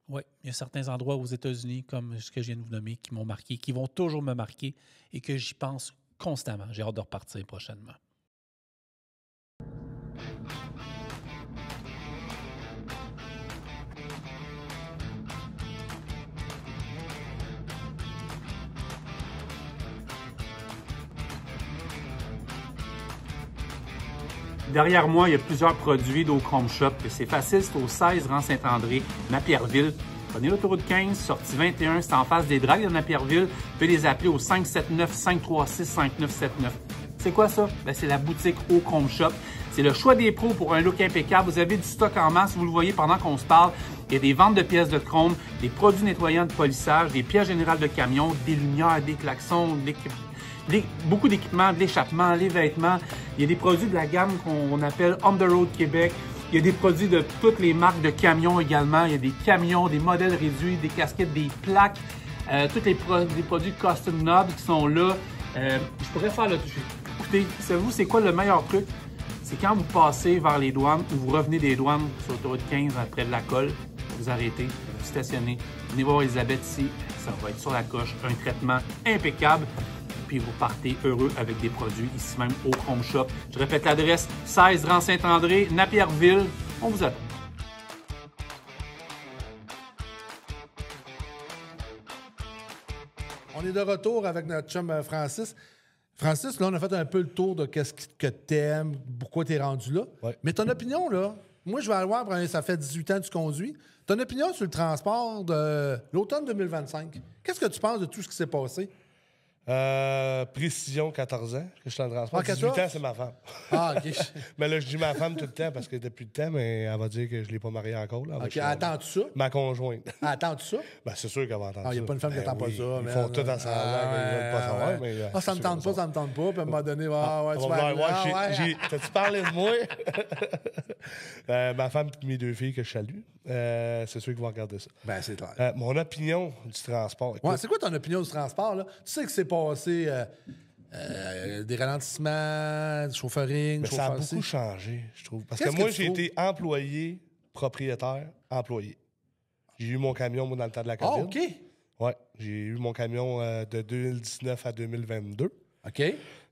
Speaker 1: oui, il y a certains endroits aux États-Unis, comme ce que je viens de vous nommer, qui m'ont marqué, qui vont toujours me marquer et que j'y pense constamment. J'ai hâte de repartir prochainement. Derrière moi, il y a plusieurs produits d'Ochrome Shop. C'est facile, c'est au 16 rang Saint-André, Napierville. Prenez l'autoroute 15, sortie 21, c'est en face des dragues de Napierville. Vous pouvez les appeler au 579-536-5979. C'est quoi ça? C'est la boutique Ochrome Shop. C'est le choix des pros pour un look impeccable. Vous avez du stock en masse, vous le voyez pendant qu'on se parle. Il y a des ventes de pièces de chrome, des produits nettoyants de polissage, des pièces générales de camions, des lumières, des klaxons, beaucoup d'équipements, de l'échappement, les vêtements. Il y a des produits de la gamme qu'on appelle On The Road Québec. Il y a des produits de toutes les marques de camions également. Il y a des camions, des modèles réduits, des casquettes, des plaques, tous les produits custom knobs qui sont là. Je pourrais faire le... Écoutez, savez-vous c'est quoi le meilleur truc? c'est quand vous passez vers les douanes ou vous revenez des douanes sur l'autoroute 15 après de la colle, vous arrêtez, vous stationnez, venez voir Elisabeth ici, ça va être sur la coche, un traitement impeccable, puis vous partez heureux avec des produits ici même au Chrome Shop. Je répète l'adresse, 16 rang Saint-André, Napierville, on vous attend.
Speaker 3: On est de retour avec notre chum Francis. Francis, là, on a fait un peu le tour de qu'est-ce que t'aimes, pourquoi t'es rendu là.
Speaker 4: Ouais.
Speaker 3: Mais ton opinion, là, moi, je vais aller voir, ça fait 18 ans que tu conduis. Ton opinion sur le transport de l'automne 2025, qu'est-ce que tu penses de tout ce qui s'est passé?
Speaker 4: Précision, 14 ans, que je suis en transport.
Speaker 3: Ah,
Speaker 4: 18 ans, c'est ma femme.
Speaker 3: Ah, OK.
Speaker 4: Mais là, je dis ma femme tout le temps parce que depuis le temps, mais elle va dire que je ne l'ai pas mariée encore. Là.
Speaker 3: OK, attends-tu ça?
Speaker 4: Ma conjointe.
Speaker 3: Attends-tu ça?
Speaker 4: Ben, c'est sûr qu'elle va entendre ça.
Speaker 3: Ah, il n'y a pas une femme qui
Speaker 4: Ben
Speaker 3: n'attend
Speaker 4: oui,
Speaker 3: pas ça.
Speaker 4: Ils font tout à semblant qu'ils ne veulent pas savoir. Mais,
Speaker 3: Ah, ça me tente pas, ça me tente pas. Puis à un moment donné, tu vas
Speaker 4: ouais. T'as-tu parlé de moi? Ma femme et mes 2 filles que je salue, c'est sûr qu'ils vont regarder ça.
Speaker 3: Ben, c'est clair.
Speaker 4: Mon opinion du transport. Écoute,
Speaker 3: Ouais, c'est quoi ton opinion du transport, là? Tu sais que c'est passé des ralentissements, du chauffeuring,
Speaker 4: mais ça a
Speaker 3: chauffeur
Speaker 4: beaucoup changé, je trouve. Parce que
Speaker 3: Qu'est-ce
Speaker 4: moi,
Speaker 3: que tu
Speaker 4: j'ai
Speaker 3: trouves?
Speaker 4: été employé, propriétaire, employé. J'ai eu mon camion, moi, dans le temps de la COVID.
Speaker 3: Ah, OK.
Speaker 4: Ouais, j'ai eu mon camion de 2019 à 2022.
Speaker 3: OK.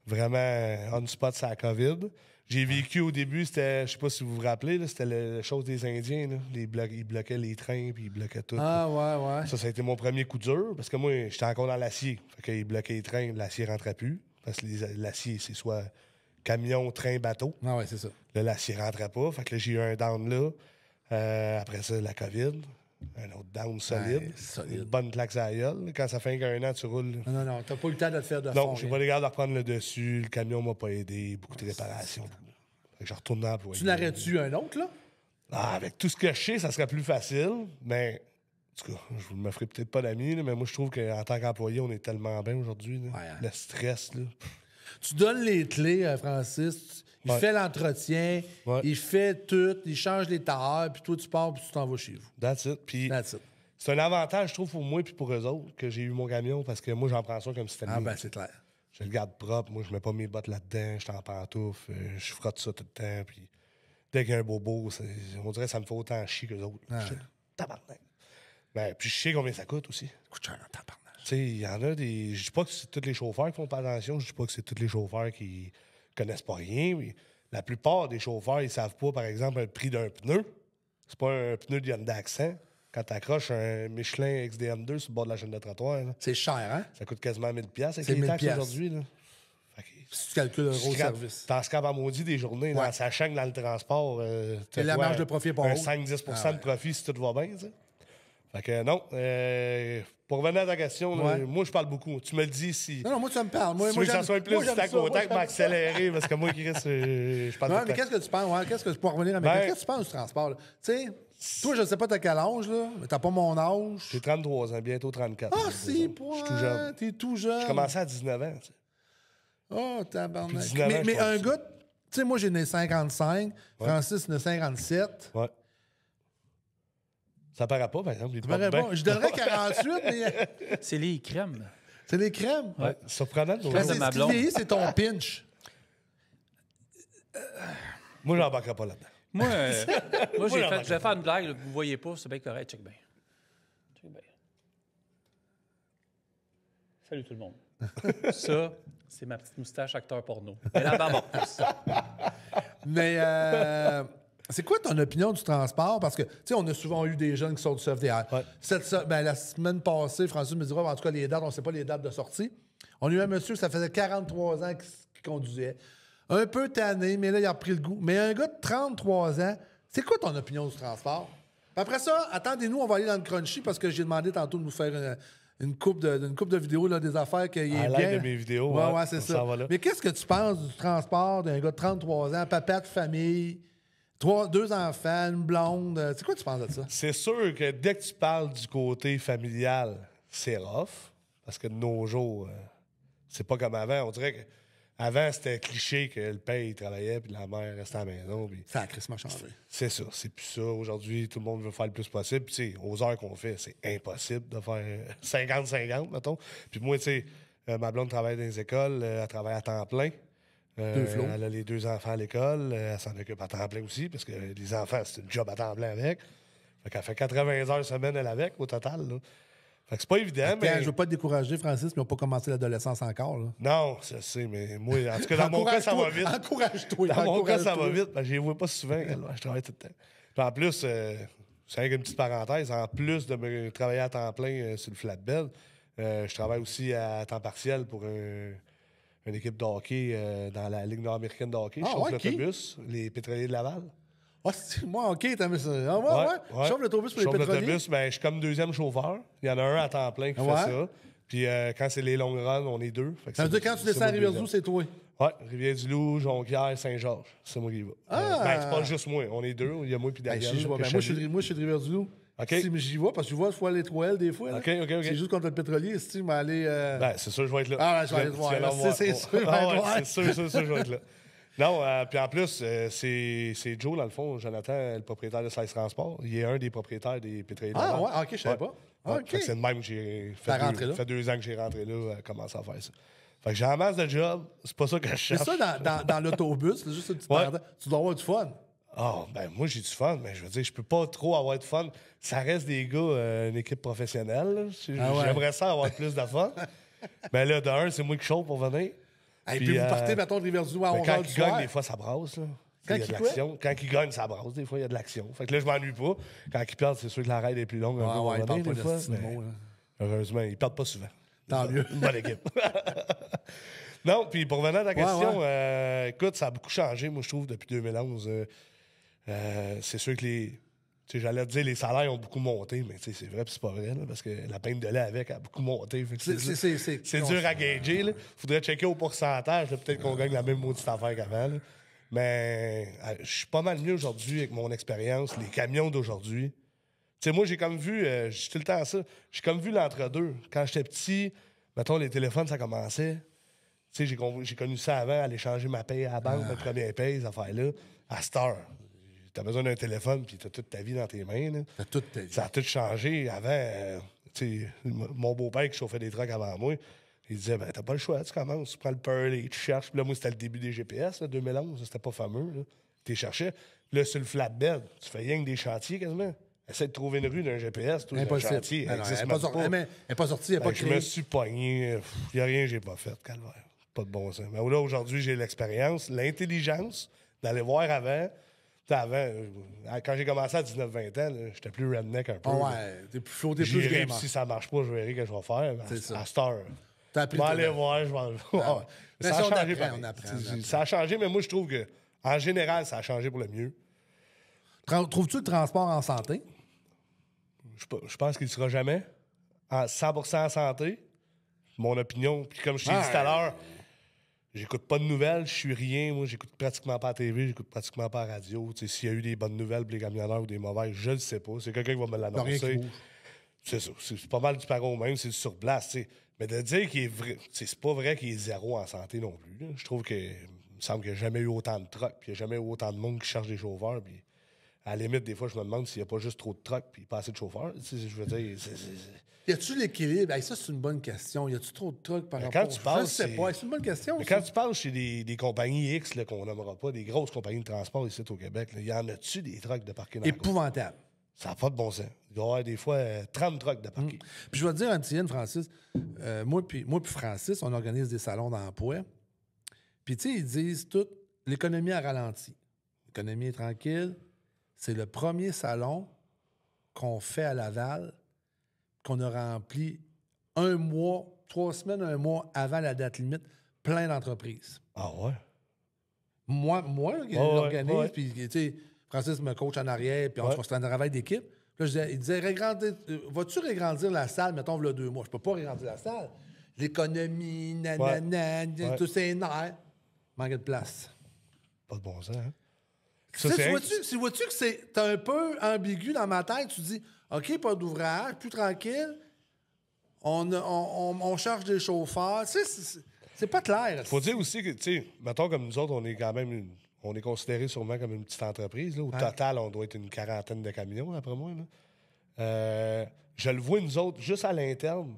Speaker 4: Vraiment on-spot, c'est la COVID. J'ai vécu au début, c'était, je sais pas si vous vous rappelez, là, c'était la chose des Indiens. Là. Ils bloquaient les trains, puis ils bloquaient tout.
Speaker 3: Ah, ouais.
Speaker 4: Ça a été mon premier coup dur, parce que moi, j'étais encore dans l'acier. Fait qu'ils bloquaient les trains, l'acier rentrait plus. Parce que l'acier, c'est soit camion, train, bateau.
Speaker 3: Ah, ouais, c'est ça.
Speaker 4: Là, l'acier rentrait pas. Fait que là, j'ai eu un down là. Après ça, la COVID. Un autre down solide.
Speaker 3: Ouais, solide.
Speaker 4: Une bonne claque à la gueule. Quand ça fait un an, tu roules.
Speaker 3: Non, t'as pas eu le temps de te faire de
Speaker 4: Non,
Speaker 3: fond.
Speaker 4: j'ai pas les gars de reprendre le dessus. Le camion m'a pas aidé. Beaucoup de réparations. Fait que je retourne dans l'employé.
Speaker 3: Tu n'arrêtes-tu un autre, là?
Speaker 4: Ah, avec tout ce que je sais, ça serait plus facile. Mais, en tout cas, je me ferai peut-être pas d'amis, là, mais moi, je trouve qu'en tant qu'employé, on est tellement bien aujourd'hui. Là.
Speaker 3: Ouais, hein.
Speaker 4: Le stress, là.
Speaker 3: Tu donnes les clés à Francis, il
Speaker 4: Ouais.
Speaker 3: fait l'entretien,
Speaker 4: Ouais.
Speaker 3: il fait tout, il change les tailleurs, puis toi, tu pars, puis tu t'en vas chez vous.
Speaker 4: That's it. Puis,
Speaker 3: That's it.
Speaker 4: c'est un avantage, je trouve, pour moi et pour eux autres, que j'ai eu mon camion, parce que moi, j'en prends ça comme si c'était
Speaker 3: Ah,
Speaker 4: mien.
Speaker 3: ben, c'est clair.
Speaker 4: Je le garde propre. Moi, je mets pas mes bottes là-dedans. Je suis en pantoufle. Je frotte ça tout le temps. Puis dès qu'il y a un bobo, on dirait que ça me fait autant chier qu'eux autres.
Speaker 3: Ah.
Speaker 4: Je dis, tabarnak. Ben, puis je sais combien ça coûte aussi.
Speaker 3: Écoute, cher dans ta parnage.
Speaker 4: Tu sais, il y en a des. Je dis pas que c'est tous les chauffeurs qui font pas attention. Je dis pas que c'est tous les chauffeurs qui connaissent pas rien. Mais la plupart des chauffeurs, ils savent pas, par exemple, le prix d'un pneu. C'est pas un pneu de Hyundai Accent. Quand tu accroches un Michelin XDM2 sur le bord de la chaîne de trottoir, là,
Speaker 3: C'est cher, hein?
Speaker 4: ça coûte quasiment 1000$ avec
Speaker 3: C'est
Speaker 4: les
Speaker 3: 1000$
Speaker 4: taxes aujourd'hui. Là. Fait que-
Speaker 3: Si tu calcules un gros service.
Speaker 4: T'en scrapes à maudit des journées,
Speaker 3: Ouais.
Speaker 4: dans sa chaîne dans le transport.
Speaker 3: Et la marge de profit est pas
Speaker 4: un
Speaker 3: haute.
Speaker 4: 5-10
Speaker 3: Ah ouais.
Speaker 4: de profit si tout va bien, tu sais. Fait que non. Pour revenir à ta question, là,
Speaker 3: Ouais.
Speaker 4: moi, je parle beaucoup. Tu me le dis si.
Speaker 3: Non, moi, tu me parles. Moi,
Speaker 4: Tu veux que ça
Speaker 3: j'aime-
Speaker 4: soit plus
Speaker 3: moi, j'aime
Speaker 4: tac
Speaker 3: ça.
Speaker 4: au
Speaker 3: Moi,
Speaker 4: tac,
Speaker 3: j'aime ça.
Speaker 4: m'accélérer, parce que moi, Chris, je parle
Speaker 3: Ouais,
Speaker 4: tout
Speaker 3: mais
Speaker 4: le temps.
Speaker 3: qu'est-ce que tu penses? Ouais, qu'est-ce que pour revenir à mes
Speaker 4: Ben-
Speaker 3: qu'est-ce que tu penses du transport? là? Tu sais, toi, je sais pas t'as quel âge, là, mais t'as pas mon âge.
Speaker 4: J'ai 33 ans, bientôt 34.
Speaker 3: Ah, si,
Speaker 4: Je suis tout jeune.
Speaker 3: t'es tout jeune.
Speaker 4: J'ai commencé à 19 ans, tu sais.
Speaker 3: Oh, tabarnak.
Speaker 4: Puis 19 ans,
Speaker 3: Mais
Speaker 4: je
Speaker 3: un
Speaker 4: pense.
Speaker 3: gars, tu sais, moi, j'ai né 55, Francis né 57.
Speaker 4: Ouais. Ça paraît pas, par exemple. Il
Speaker 3: Ça paraît
Speaker 4: porte
Speaker 3: pas.
Speaker 4: bien.
Speaker 3: Je donnerais 48, mais
Speaker 1: C'est les crèmes.
Speaker 3: c'est des crèmes.
Speaker 4: Ouais. Surprenant.
Speaker 1: Crème
Speaker 3: Mais
Speaker 1: de
Speaker 3: c'est
Speaker 1: ma
Speaker 3: ce qui
Speaker 1: blonde.
Speaker 3: vieillit, c'est ton pinch.
Speaker 4: Moi, j'embarquerai pas là-dedans.
Speaker 1: Moi, moi
Speaker 4: Moi,
Speaker 1: je vais faire une blague, là, vous ne voyez pas, c'est bien correct, check bien. Check bien. Salut tout le monde. Ça, c'est ma petite moustache acteur porno. Et la barbe en repousse.
Speaker 3: Mais c'est quoi ton opinion du transport? Parce que, tu sais, on a souvent eu des jeunes qui sortent du CFDR.
Speaker 4: Ouais.
Speaker 3: La semaine passée, Francis me dira, en tout cas, les dates, on ne sait pas les dates de sortie. On a eu un monsieur, ça faisait 43 ans qu'il conduisait. Un peu tanné, mais là, il a repris le goût. Mais un gars de 33 ans, c'est quoi ton opinion du transport? Puis après ça, attendez-nous, on va aller dans le crunchy parce que j'ai demandé tantôt de nous faire une coupe de vidéos, là, des affaires qu'il est
Speaker 4: À
Speaker 3: bien.
Speaker 4: l'aide de mes vidéos,
Speaker 3: Ouais,
Speaker 4: ouais,
Speaker 3: c'est
Speaker 4: on
Speaker 3: ça.
Speaker 4: s'en va là.
Speaker 3: Mais qu'est-ce que tu penses du transport d'un gars de 33 ans, papa de famille, 2 enfants, une blonde? C'est quoi tu penses de ça?
Speaker 4: C'est sûr que dès que tu parles du côté familial, c'est rough. Parce que de nos jours, c'est pas comme avant. On dirait que avant, c'était cliché que le père il travaillait puis la mère restait à la maison. Puis
Speaker 3: Ça a crissement changé.
Speaker 4: c'est ça, c'est plus ça. Aujourd'hui, tout le monde veut faire le plus possible. Puis, tu sais, aux heures qu'on fait, c'est impossible de faire 50-50, mettons. Puis moi, tu sais, ma blonde travaille dans les écoles, elle travaille à temps plein. Elle a les 2 enfants à l'école. Elle s'en occupe à temps plein aussi, parce que les enfants, c'est une job à temps plein avec. Fait qu'elle fait 80 heures semaine, elle, avec, au total. Là. Fait que c'est pas évident, mais...
Speaker 3: Je veux pas te décourager, Francis, mais ils n'ont pas commencé l'adolescence encore. Là.
Speaker 4: Non, je sais, mais moi, en tout cas, dans mon cas, ça va vite.
Speaker 3: Encourage-toi.
Speaker 4: Dans mon cas, ça va vite, parce que je les vois pas souvent. Je travaille tout le temps. Puis en plus, c'est avec une petite parenthèse, en plus de me travailler à temps plein sur le flatbed, je travaille aussi à temps partiel pour une équipe de hockey dans la Ligue nord-américaine de hockey. Je chauffe l'autobus, les pétroliers de Laval.
Speaker 3: Ah, moi, OK, t'as mis ça. Ah, ouais. Je chauffe l'autobus pour les pétroliers.
Speaker 4: L'autobus, ben, je suis comme 2e chauffeur. Il y en a un à temps plein qui fait ça. Puis quand c'est les long runs, on est 2.
Speaker 3: Ça veut dire quand tu descends à Rivière-du-Loup, c'est toi?
Speaker 4: Oui, Rivière-du-Loup, Jonquière, Saint-Georges. C'est moi qui y va. Ben, c'est pas juste moi. On est 2. Il y a moi et Daniel.
Speaker 3: Moi, je suis de Rivière-du-Loup.
Speaker 4: OK.
Speaker 3: Si, mais j'y vais parce que je vois fois l'étoile des fois. Là.
Speaker 4: OK.
Speaker 3: C'est juste contre le pétrolier. Si tu m'as allé.
Speaker 4: Ben, c'est sûr, je vais être là.
Speaker 3: Ah, je vais aller te voir. C'est sûr,
Speaker 4: c'est sûr, je vais être là. Non, puis en plus, c'est Joe, dans le fond, Jonathan, le propriétaire de Slice Transport. Il est un des propriétaires des pétroliers de Laval.
Speaker 3: OK, je savais pas. OK.
Speaker 4: C'est de même que j'ai fait 2 ans que j'ai rentré là, commencé à faire ça. Fait que j'ai en masse de job, c'est pas ça que je cherche.
Speaker 3: Mais ça, dans l'autobus, c'est juste une petite parenthèse, tu dois avoir du fun.
Speaker 4: Ah, ben moi, j'ai du fun, mais je veux dire, je peux pas trop avoir de fun. Ça reste des gars, une équipe professionnelle. J'aimerais ça avoir plus de fun. Mais là, de un, c'est moi qui chauffe pour venir.
Speaker 3: Et puis vous partez, mettons, de Rivière-du-Loup à 11h
Speaker 4: quand
Speaker 3: du
Speaker 4: ils
Speaker 3: soir.
Speaker 4: gagnent, des fois, ça brasse. Là. Il y a de l'action. Quand ils gagnent, ça brasse. Des fois, il y a de l'action. Fait que là, je m'ennuie pas. Quand ils perdent, c'est sûr que la raide est plus longue.
Speaker 3: Ils parlent pas de
Speaker 4: fois,
Speaker 3: cinéma.
Speaker 4: Heureusement, ils perdent pas souvent.
Speaker 3: Tant mieux.
Speaker 4: Une bonne équipe. Non, puis pour revenir à ta question, écoute, ça a beaucoup changé, moi, je trouve, depuis 2011. C'est sûr que j'allais te dire les salaires ont beaucoup monté, mais c'est vrai puis c'est pas vrai, là, parce que la peine de lait avec a beaucoup monté. C'est dur à gager. Il faudrait checker au pourcentage. Peut-être qu'on gagne la même maudite affaire qu'avant. Là. Mais je suis pas mal mieux aujourd'hui avec mon expérience. Les camions d'aujourd'hui. Tu sais, moi, j'ai comme vu, je dis tout le temps ça, j'ai comme vu l'entre-deux. Quand j'étais petit, mettons, les téléphones, ça commençait. Tu sais, j'ai connu ça avant, aller changer ma paye à la banque, ma première paye, ces affaires-là. À cette heure, t'as besoin d'un téléphone, puis t'as toute ta vie dans tes mains. Là.
Speaker 3: T'as toute ta vie.
Speaker 4: Ça a tout changé. Avant, tu sais, mon beau-père qui chauffait des trucks avant moi, il disait, ben, t'as pas le choix, tu commences, tu prends le Pearly, tu cherches. Puis là, moi, c'était le début des GPS, là, 2011, c'était pas fameux. Là. Tu cherchais. Puis là, sur le flatbed, tu fais rien que des chantiers quasiment. Essaie de trouver une rue d'un GPS, tout un chantier. Elle n'est pas
Speaker 3: sortie, elle n'est pas créée.
Speaker 4: Je me suis pogné. Il n'y a rien que j'ai pas fait, calvaire. Pas de bon sens. Mais là, aujourd'hui, j'ai l'expérience, l'intelligence d'aller voir avant. Avant, quand j'ai commencé à 19-20 ans, j'étais plus redneck un peu.
Speaker 3: T'es plus flotté plus
Speaker 4: j'irai, puis si ça marche pas, je verrai ce que je vais faire. À cette heure,
Speaker 3: je vais
Speaker 4: aller voir, je vais... Ça a changé. Ça a changé, mais moi, je trouve que en général, ça a changé pour le mieux.
Speaker 3: Trouves-tu le transport en santé?
Speaker 4: Je pense qu'il ne sera jamais en 100% en santé. Mon opinion. Puis comme je t'ai dit tout à l'heure, j'écoute pas de nouvelles, je suis rien. Moi, j'écoute pratiquement pas à la TV, j'écoute pratiquement pas à la radio. S'il y a eu des bonnes nouvelles pour les camionneurs ou des mauvaises, je le sais pas. C'est quelqu'un qui va me l'annoncer. C'est ça. C'est pas mal du paro même, c'est du surplace. T'sais. Mais de dire qu'il est vrai, c'est pas vrai qu'il est zéro en santé non plus. Là. Je trouve que il me semble qu'il n'y a jamais eu autant de trucks, puis il n'y a jamais eu autant de monde qui cherche des chauffeurs. Puis à la limite, des fois, je me demande s'il n'y a pas juste trop de trucks puis pas assez de chauffeurs. Je veux dire,
Speaker 3: Y a-tu l'équilibre? Ça, c'est une bonne question. Y a-tu trop de trucks par rapport...
Speaker 4: Quand tu parles,
Speaker 3: je sais pas. C'est une bonne question.
Speaker 4: Mais quand tu parles chez des compagnies X là, qu'on nommera pas, des grosses compagnies de transport ici au Québec, il y en a-tu des trucks de parking dans la cour?
Speaker 3: Épouvantable.
Speaker 4: Ça n'a pas de bon sens. Il doit y avoir des fois 30 trucks de parking.
Speaker 3: Puis je vais te dire, Antienne, Francis, moi puis Francis, on organise des salons d'emploi. Puis tu sais, ils disent tout, l'économie a ralenti. L'économie est tranquille. C'est le premier salon qu'on fait à Laval qu'on a rempli 1 mois, 3 semaines, 1 mois avant la date limite, plein d'entreprises.
Speaker 4: Ah ouais?
Speaker 3: Moi, qui l'organise, puis tu sais, Francis me coach en arrière, puis on se fait un travail d'équipe. Là, il disait, vas-tu régrandir la salle, mettons, il y a 2 mois? Je peux pas régrandir la salle. L'économie, tous ces nerfs. Manque de place.
Speaker 4: Pas de bon sens, hein?
Speaker 3: Tu vois-tu que c'est un peu ambigu dans ma tête? Tu dis, OK, pas d'ouvrage, plus tranquille, on charge des chauffeurs. Tu sais, c'est pas clair.
Speaker 4: Il faut dire aussi que, tu sais, mettons comme nous autres, on est quand même on est considéré sûrement comme une petite entreprise. Là. Au total, on doit être une 40aine de camions, après moi. Là. Je le vois, nous autres, juste à l'interne,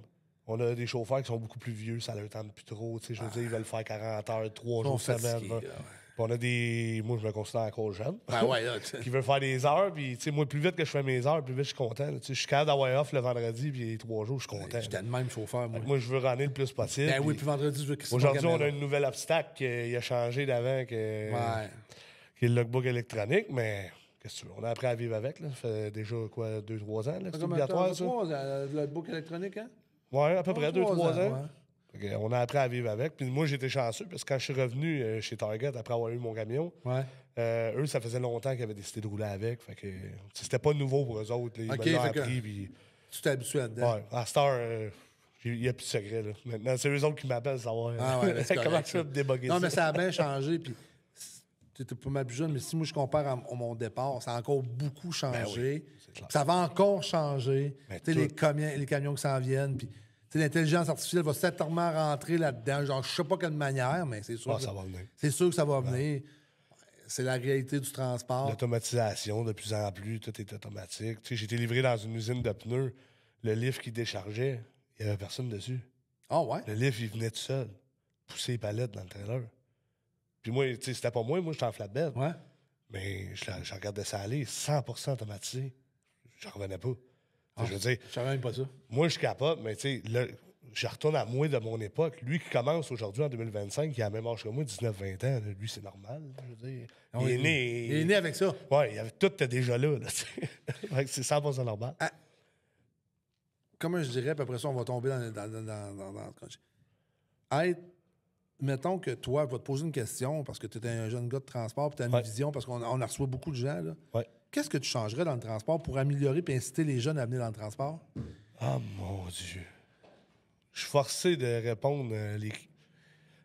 Speaker 4: On a des chauffeurs qui sont beaucoup plus vieux, ça leur tente plus trop. Je veux dire, ils veulent faire 40 heures, 3 jours semaine. Puis on a des... Moi, je me considère encore jeune.
Speaker 3: Ben ouais, là,
Speaker 4: qui veulent faire des heures. Puis, moi, plus vite que je fais mes heures, plus vite je suis content. Je suis capable d'avoir off le vendredi, puis les 3 jours, je suis content.
Speaker 3: J'étais le même chauffeur, moi.
Speaker 4: Moi, je veux runner le plus possible.
Speaker 3: Ben oui, puis vendredi, je veux qu'il
Speaker 4: aujourd'hui, on a une nouvelle obstacle qui a changé d'avant, qui est le logbook électronique, mais qu'est-ce que tu veux? On a appris à vivre avec. Là. Ça fait déjà, 2-3 ans. C'est obligatoire, ça?
Speaker 3: Le logbook électronique, hein?
Speaker 4: Oui, à peu près 2-3 ans.
Speaker 3: Ouais.
Speaker 4: Okay, on a appris à vivre avec. Puis moi, j'étais chanceux parce que quand je suis revenu chez Target après avoir eu mon camion, eux, ça faisait longtemps qu'ils avaient décidé de rouler avec. Fait que c'était pas nouveau pour eux autres. Ils me l'ont appris. Puis...
Speaker 3: Tu t'es habitué là-dedans.
Speaker 4: Ouais. À cette heure, il n'y a plus de secret. Là. Maintenant, c'est eux autres qui m'appellent savoir comment tu vas me déboguer ça.
Speaker 3: Non, mais ça a bien changé. Puis tu étais pas mal plus jeune, mais si moi je compare à mon départ, ça a encore beaucoup changé. Ben oui, ça va encore changer. Les camions qui s'en viennent. Puis l'intelligence artificielle va certainement rentrer là-dedans. Genre, je sais pas quelle manière, mais c'est sûr.
Speaker 4: Ça va venir.
Speaker 3: C'est sûr que ça va venir. C'est la réalité du transport.
Speaker 4: L'automatisation, de plus en plus, tout est automatique. J'ai été livré dans une usine de pneus. Le lift qui déchargeait, il n'y avait personne dessus.
Speaker 3: Ah ouais?
Speaker 4: Le lift, il venait tout seul. Pousser les palettes dans le trailer. Puis moi, c'était pas moi j'étais en flatbed. Ouais. Mais je regardais ça aller, 100% automatisé. J'en revenais pas. Je veux dire,
Speaker 3: je savais même pas ça.
Speaker 4: Moi, je capote, mais tu sais, je retourne à moi de mon époque. Lui qui commence aujourd'hui en 2025, qui a la même âge que moi, 19-20 ans, lui, c'est normal. Je veux dire. Il
Speaker 3: est né avec ça.
Speaker 4: Oui, tout était déjà là. C'est 100% normal.
Speaker 3: Comment je dirais, puis après ça, on va tomber dans mettons que toi, je vais te poser une question parce que tu es un jeune gars de transport, puis tu as une vision, parce qu'on en reçoit beaucoup de gens. Là.
Speaker 4: Ouais.
Speaker 3: Qu'est-ce que tu changerais dans le transport pour améliorer et inciter les jeunes à venir dans le transport?
Speaker 4: Ah, mon Dieu. Je suis forcé de répondre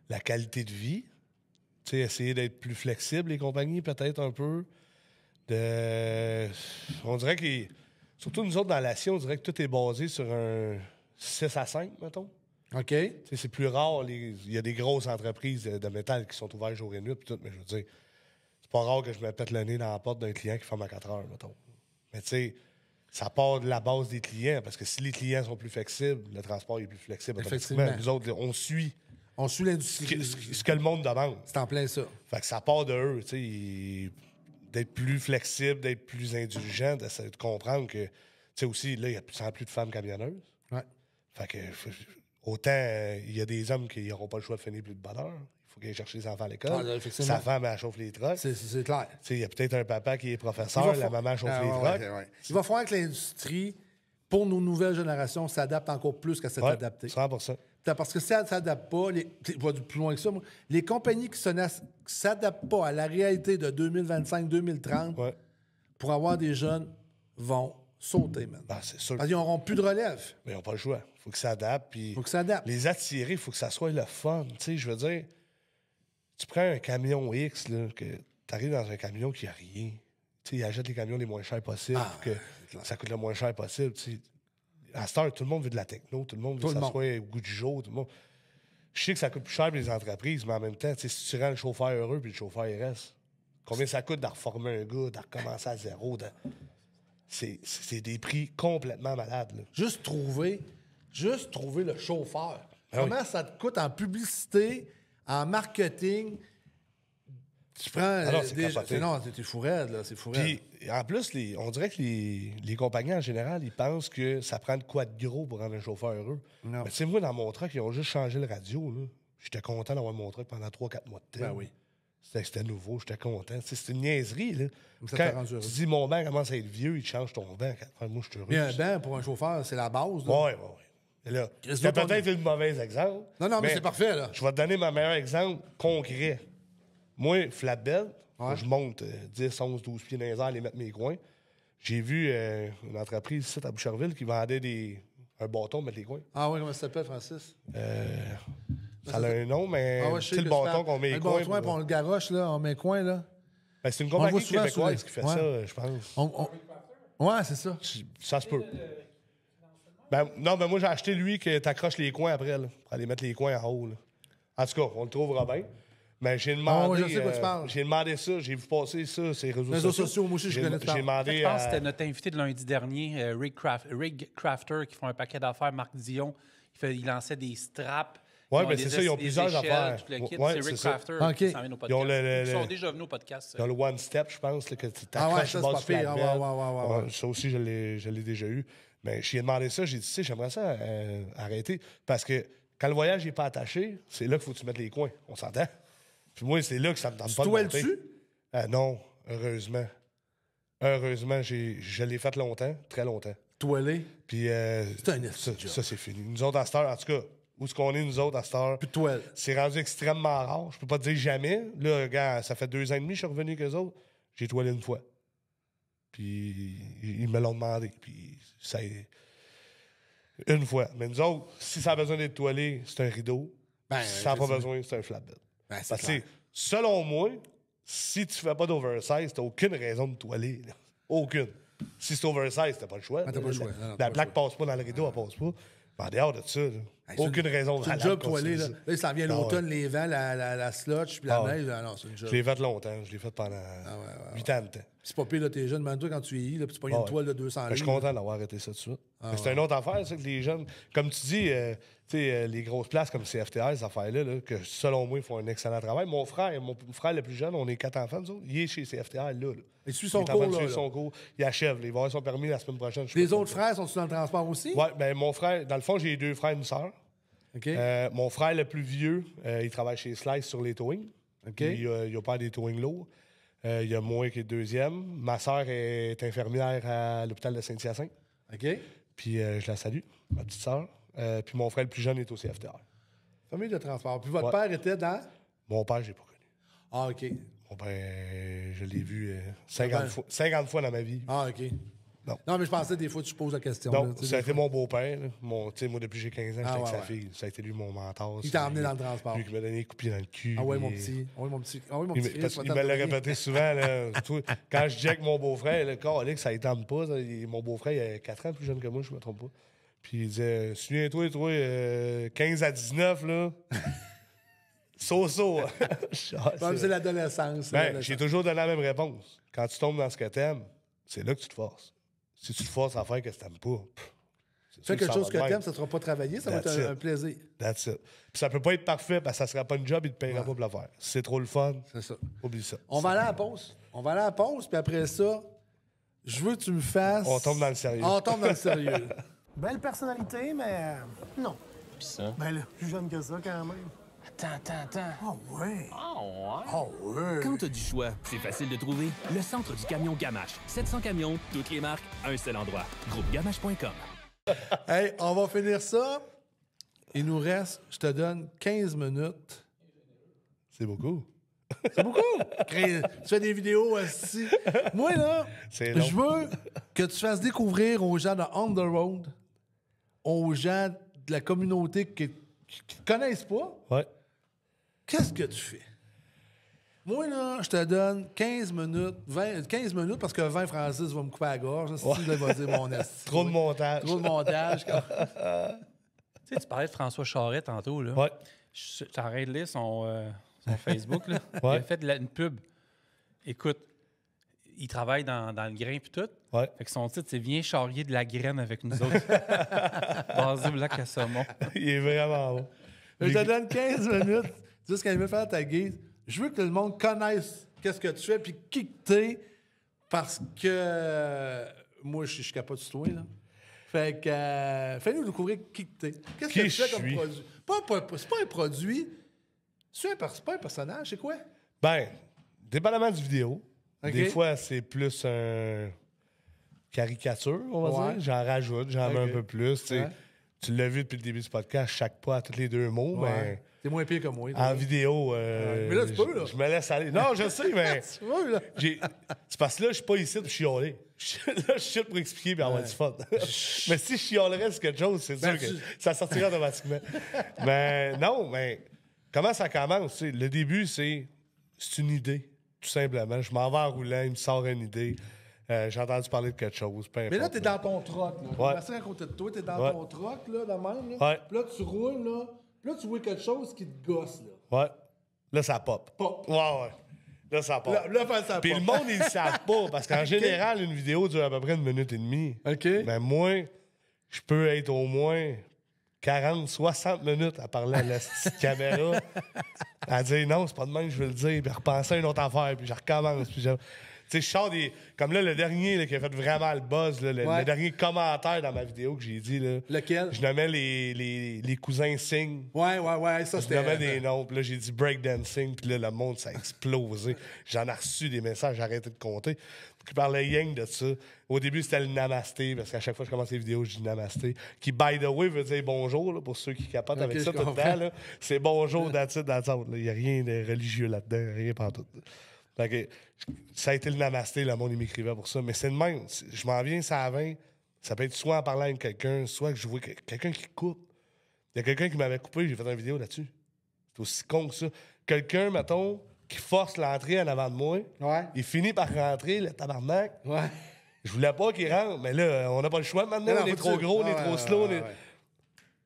Speaker 4: la qualité de vie. Tu sais, essayer d'être plus flexible, les compagnies, peut-être un peu. On dirait que, surtout nous autres, dans l'acier, on dirait que tout est basé sur un 6-5, mettons.
Speaker 3: OK.
Speaker 4: T'sais, c'est plus rare. Il y a des grosses entreprises de métal qui sont ouvertes jour et nuit, pis tout, mais je veux dire, c'est pas rare que je me pète le nez dans la porte d'un client qui ferme à 4 heures, mettons. Mais tu sais, ça part de la base des clients, parce que si les clients sont plus flexibles, le transport est plus flexible.
Speaker 3: Effectivement.
Speaker 4: Nous autres, on suit
Speaker 3: l'industrie.
Speaker 4: Ce que le monde demande.
Speaker 3: C'est en plein ça.
Speaker 4: Fait que ça part de eux, tu sais, d'être plus flexible, d'être plus indulgent, d'essayer de comprendre que, tu sais, aussi, là, il y a de plus en plus de femmes camionneuses.
Speaker 3: Ouais.
Speaker 4: Fait que... Autant, il y a des hommes qui n'auront pas le choix de finir plus de bonheur. Il faut qu'ils aillent chercher les enfants à l'école. Sa femme, elle chauffe les trucks.
Speaker 3: C'est clair.
Speaker 4: Il y a peut-être un papa qui est professeur, la maman chauffe les trucks.
Speaker 3: Il va falloir que l'industrie, pour nos nouvelles générations, s'adapte encore plus qu'à s'être adaptée.
Speaker 4: 100%.
Speaker 3: Parce que si elle ne s'adapte pas, je vais plus loin que ça, moi, les compagnies qui ne s'adaptent pas à la réalité de 2025-2030 pour avoir des jeunes vont sauter, man.
Speaker 4: Ben, c'est sûr.
Speaker 3: Parce qu'ils n'auront plus de relève.
Speaker 4: Mais ils n'ont pas le choix. Il faut qu'ils s'adaptent.
Speaker 3: Il faut qu'ils s'adaptent.
Speaker 4: Les attirer, il faut que ça soit le fun. Tu sais, je veux dire, tu prends un camion X, là, que tu arrives dans un camion qui n'a rien. Tu sais, ils achètent les camions les moins chers possibles pour que ça coûte le moins cher possible. Tu sais. À cette heure, tout le monde veut de la techno, tout le monde veut que ça soit au goût du jour. Tout le monde... Je sais que ça coûte plus cher pour les entreprises, mais en même temps, si tu rends le chauffeur heureux puis le chauffeur il reste, combien ça coûte de reformer un gars, de recommencer à zéro? C'est des prix complètement malades. Là.
Speaker 3: Juste trouver le chauffeur. Comment ça te coûte en publicité, en marketing? Tu prends... t'es fou raide, là. C'est fou raide.
Speaker 4: Puis, en plus, on dirait que les compagnies, en général, ils pensent que ça prend de quoi de gros pour rendre un chauffeur heureux. Non. Mais tu sais, moi, dans mon truck, ils ont juste changé le radio, là. J'étais content d'avoir mon truck pendant 3-4 mois de temps.
Speaker 3: Ben oui.
Speaker 4: C'était nouveau, j'étais content. C'est une niaiserie, là. Quand tu dis, mon banc commence à être vieux, il change ton banc. Moi, je suis heureux.
Speaker 3: Mais un banc, pour un chauffeur, c'est la base,
Speaker 4: Oui. Là, c'est peut-être un mauvais exemple.
Speaker 3: Non, mais c'est parfait, là.
Speaker 4: Je vais te donner mon meilleur exemple concret. Moi, flatbed, je monte 10, 11, 12 pieds dans les airs, aller mettre mes coins. J'ai vu une entreprise ici à Boucherville qui vendait un bâton pour mettre les coins.
Speaker 3: Ah oui, comment ça s'appelle, Francis?
Speaker 4: Ça a un nom, mais c'est le bâton qu'on met les coins.
Speaker 3: Le bâton, puis on le garoche, là, on met les coins, là.
Speaker 4: Ben, c'est une compagnie québécoise qui fait ça, je pense.
Speaker 3: Ouais, c'est ça.
Speaker 4: Ça se peut. Non, mais moi, j'ai acheté lui que t'accroches les coins après, là, pour aller mettre les coins en haut. Là. En tout cas, on le trouvera bien. Mais j'ai demandé.
Speaker 3: Je sais quoi tu parles.
Speaker 4: J'ai demandé ça, j'ai vu passer ça, ces réseaux
Speaker 3: sociaux. Moi aussi, je connais ça.
Speaker 4: J'ai demandé.
Speaker 1: Je pense que c'était notre invité de lundi dernier, Rig Crafter, qui font un paquet d'affaires, Marc Dion. Il lançait des straps.
Speaker 4: Oui,
Speaker 1: Ils ont
Speaker 4: mais
Speaker 1: des
Speaker 4: c'est ça, ils ont
Speaker 1: des
Speaker 4: plusieurs
Speaker 1: échelles,
Speaker 4: affaires.
Speaker 1: tout le kit.
Speaker 4: Ouais,
Speaker 1: C'est
Speaker 4: c'est
Speaker 1: Rick
Speaker 4: ça.
Speaker 1: Crafter
Speaker 3: OK.
Speaker 1: qui s'en vient au
Speaker 4: Ils ont
Speaker 1: podcast. Ils sont déjà venus au podcast.
Speaker 4: Ils ont le One Step, je pense, là, que tu
Speaker 3: Ah ouais,
Speaker 4: t'accroches
Speaker 3: ça,
Speaker 4: sur le
Speaker 3: c'est
Speaker 4: bord
Speaker 3: pas
Speaker 4: du
Speaker 3: pire.
Speaker 4: flatbed.
Speaker 3: Ouais.
Speaker 4: Ça aussi, je l'ai déjà eu. Mais je lui ai demandé ça, j'ai dit, tu sais, j'aimerais ça arrêter. Parce que quand le voyage n'est pas attaché, c'est là qu'il faut que tu mettes les coins. On s'entend? Puis moi, c'est là que ça me tente pas de monter.
Speaker 3: dessus?
Speaker 4: Non, heureusement. Heureusement, je l'ai fait longtemps, très longtemps.
Speaker 3: Toilé.
Speaker 4: Puis
Speaker 3: C'est un job.
Speaker 4: ça, c'est fini. Nous autres, à cette heure, en tout cas, où est-ce qu'on est, nous autres, à cette heure?
Speaker 3: Plus de toile.
Speaker 4: C'est rendu extrêmement rare. Je peux pas te dire jamais. Là, regarde, ça fait 2 ans et demi que je suis revenu avec eux autres. J'ai toilé une fois. Puis ils me l'ont demandé. Puis ça une fois. Mais nous autres, si ça a besoin d'être toilé, c'est un rideau. Si ça n'a pas besoin, c'est un flatbed.
Speaker 3: Ben,
Speaker 4: Parce que, selon moi, si tu fais pas d'oversize, t'as aucune raison de toiler. Là. Aucune. Si c'est oversize, t'as pas le choix.
Speaker 3: t'as pas le choix. Non,
Speaker 4: La plaque passe pas dans le rideau, elle passe pas. Mais en dehors de ça, là, aucune raison
Speaker 3: C'est une
Speaker 4: valable
Speaker 3: job
Speaker 4: de
Speaker 3: toilé.
Speaker 4: continuer
Speaker 3: Là,
Speaker 4: ça.
Speaker 3: là ça vient l'automne, les vents, la slotch, puis la neige. Ah non, c'est une job.
Speaker 4: Je l'ai fait longtemps. Je l'ai fait pendant 8 ans de temps.
Speaker 3: C'est pas pire, là, t'es jeune, même toi, quand tu vieillis, là, puis tu pognes une toile de 200 livres.
Speaker 4: Je suis content d'avoir arrêté ça tout de suite. C'est une autre affaire, ça, que les jeunes... Comme tu dis, les grosses places comme CFTR, ces affaires-là, là, que selon moi, ils font un excellent travail. Mon frère le plus jeune, on est 4 enfants, nous autres, il est chez CFTR, là.
Speaker 3: Il suit son
Speaker 4: Il est en train
Speaker 3: cours,
Speaker 4: de
Speaker 3: là.
Speaker 4: suivre son cours. Il achève. Il va avoir son permis la semaine prochaine.
Speaker 3: Les autres frères, sont-ils dans le transport aussi?
Speaker 4: Oui, ben mon frère... Dans le fond, j'ai 2 frères et une sœur.
Speaker 3: OK.
Speaker 4: Mon frère le plus vieux, il travaille chez Slice sur les towing.
Speaker 3: OK.
Speaker 4: Il a pas des towing lourds. Il y a moi qui est deuxième. Ma sœur est infirmière à l'hôpital de Saint-Hyacinthe.
Speaker 3: OK.
Speaker 4: Puis je la salue, ma petite sœur. Puis mon frère le plus jeune est au CFTR.
Speaker 3: Famille de transport. Puis votre père était dans...
Speaker 4: Mon père, je l'ai pas connu.
Speaker 3: Ah, OK.
Speaker 4: Mon père, je l'ai vu 50 fois dans ma vie.
Speaker 3: Ah, OK.
Speaker 4: Non.
Speaker 3: Mais je pensais des fois, tu poses la question.
Speaker 4: Non,
Speaker 3: là, tu sais,
Speaker 4: ça a
Speaker 3: des
Speaker 4: été
Speaker 3: fois.
Speaker 4: mon beau-père. Là. Moi, depuis que j'ai 15 ans, j'étais avec sa fille. Ça a été lui mon mentor.
Speaker 3: Il t'a emmené dans le transport.
Speaker 4: Lui qui m'a donné des coups de pied dans le cul.
Speaker 3: Ah ouais, mon
Speaker 4: puis,
Speaker 3: petit. Ah ouais, mon petit. Ah ouais, mon petit.
Speaker 4: Parce qu'il me l'a répété souvent. Là, quand je dis avec mon beau-frère, le corps, ça ne tente pas. Mon beaufrère, il a 4 ans plus jeune que moi, je ne me trompe pas. Puis il disait, souviens-toi, 15 à 19, là. So-so.
Speaker 3: Comme c'est l'adolescence.
Speaker 4: Ben, j'ai toujours donné la même réponse. Quand tu tombes dans ce que t'aimes, c'est là que tu te forces. Si tu te forces à faire ce que tu n'aimes pas,
Speaker 3: fais quelque chose que t'aimes, ça ne sera pas travailler, ça va
Speaker 4: That's
Speaker 3: être un plaisir.
Speaker 4: That's it. Puis ça peut pas être parfait parce que ça ne sera pas une job, il ne te paiera pas pour le faire. Si c'est trop le fun,
Speaker 3: C'est ça.
Speaker 4: oublie ça.
Speaker 3: On va aller à la pause. Puis après ça, je veux que tu me fasses...
Speaker 4: On tombe dans le sérieux.
Speaker 3: On tombe dans le sérieux.
Speaker 5: Belle personnalité, mais non.
Speaker 6: Pis ça?
Speaker 5: Ben là, plus jeune que ça quand même.
Speaker 6: Attends.
Speaker 5: Ah ouais.
Speaker 3: Ah ouais.
Speaker 7: Quand t'as du choix, c'est facile de trouver. Le centre du camion Gamache. 700 camions, toutes les marques, un seul endroit. Groupegamache.com.
Speaker 3: Hey, on va finir ça. Il nous reste, je te donne 15 minutes.
Speaker 4: C'est beaucoup.
Speaker 3: C'est beaucoup. Tu fais des vidéos aussi. Moi, là,
Speaker 4: C'est long.
Speaker 3: je veux que tu fasses découvrir aux gens de On the Road, aux gens de la communauté qui ne te connaissent pas,
Speaker 4: Ouais.
Speaker 3: qu'est-ce que tu fais? Moi, là, je te donne 15 minutes, 15 minutes parce que 20, Francis va me couper la gorge. Si il va dire mon esti.
Speaker 4: Trop de montage.
Speaker 3: Trop de montage.
Speaker 1: Tu sais, tu parlais de François Charest tantôt. Là.
Speaker 4: Ouais.
Speaker 1: J'arrête de lire son Facebook. Là.
Speaker 4: Ouais.
Speaker 1: Il a fait une pub. Écoute, il travaille dans le grain puis tout.
Speaker 4: Ouais.
Speaker 1: Fait que son titre, c'est « Viens charrier de la graine avec nous autres. » Basé au lac à saumon.
Speaker 4: Il est vraiment bon.
Speaker 3: Je te donne 15 minutes. Dis ce qu'elle veut faire ta guise. Je veux que le monde connaisse qu'est-ce que tu fais puis qui que t'es parce que moi, je suis capable de toi, là. Fait que fais-nous découvrir qui que t'es. Qu'est-ce que tu fais comme produit? C'est pas un produit. C'est pas un personnage, c'est quoi?
Speaker 4: Ben, dépendamment du vidéo.
Speaker 3: OK.
Speaker 4: Des fois, c'est plus un caricature, on va
Speaker 3: Ouais.
Speaker 4: dire. J'en rajoute, j'en mets
Speaker 3: OK.
Speaker 4: un peu plus. Tu sais.
Speaker 3: Ouais.
Speaker 4: Tu l'as vu depuis le début du podcast, chaque pas à tous les 2 mots, mais
Speaker 3: T'es moins pire que moi.
Speaker 4: en vidéo,
Speaker 3: Mais là, tu peux, là.
Speaker 4: je me laisse aller. Non, je sais, mais
Speaker 3: Tu vois, là?
Speaker 4: c'est parce que là, je suis pas ici pour chialer. Là, je suis pour expliquer et avoir du fun. Mais si je chialerais sur quelque chose, c'est
Speaker 3: Ben,
Speaker 4: sûr que ça sortirait automatiquement. Mais non, mais comment ça commence? Tu sais, le début, c'est une idée, tout simplement. Je m'en vais en roulant, il me sort une idée. J'ai entendu parler de quelque chose. Peu
Speaker 3: Mais là,
Speaker 4: importe,
Speaker 3: t'es dans ton troc, là.
Speaker 4: Ouais.
Speaker 3: Merci à côté de toi, t'es dans
Speaker 4: Ouais.
Speaker 3: ton troc, là, de même, là.
Speaker 4: Ouais.
Speaker 3: Puis là, tu roules, là. Puis là, tu vois quelque chose qui te gosse, là.
Speaker 4: Ouais. Là, ça pop.
Speaker 3: Pop.
Speaker 4: Ouais. Là, ça pop.
Speaker 3: Là, fais ça
Speaker 4: Puis
Speaker 3: pop.
Speaker 4: le monde, ils ne savent pas. Parce qu'en général, une vidéo dure à peu près 1 minute et demie.
Speaker 3: OK.
Speaker 4: Mais moi, je peux être au moins 40, 60 minutes à parler à la petite caméra. À dire non, c'est pas de même que je veux le dire. Puis repenser à une autre affaire. Puis je recommence. Puis tu sais, je sors des. Comme là, le dernier là, qui a fait vraiment le buzz, là, le dernier commentaire dans ma vidéo que j'ai dit. Là,
Speaker 3: lequel?
Speaker 4: Je nommais les cousins Singh.
Speaker 3: Ouais, ça c'était.
Speaker 4: Je nommais des noms. Puis là, j'ai dit breakdancing. Puis là, le monde, ça a explosé. J'en ai reçu des messages, j'ai arrêté de compter. Qui parlait yang de ça. Au début, c'était le namasté, parce qu'à chaque fois que je commence les vidéos, je dis namasté. Qui, by the way, veut dire bonjour, là, pour ceux qui capotent avec ça tout le temps. Là. C'est bonjour, that's it, that's all. Il n'y a rien de religieux là-dedans, rien pantoute. Fait que, ça a été le namasté, le monde il m'écrivait pour ça. Mais c'est le même. Je m'en viens, ça à 20. Ça peut être soit en parlant avec quelqu'un, soit que je vois quelqu'un qui coupe. Il y a quelqu'un qui m'avait coupé, j'ai fait une vidéo là-dessus. C'est aussi con que ça. Quelqu'un, mettons, qui force l'entrée en avant de moi.
Speaker 3: Ouais. Il
Speaker 4: finit par rentrer, le tabarnak.
Speaker 3: Ouais.
Speaker 4: Je voulais pas qu'il rentre, mais là, on n'a pas le choix maintenant. On est trop gros, on est trop slow.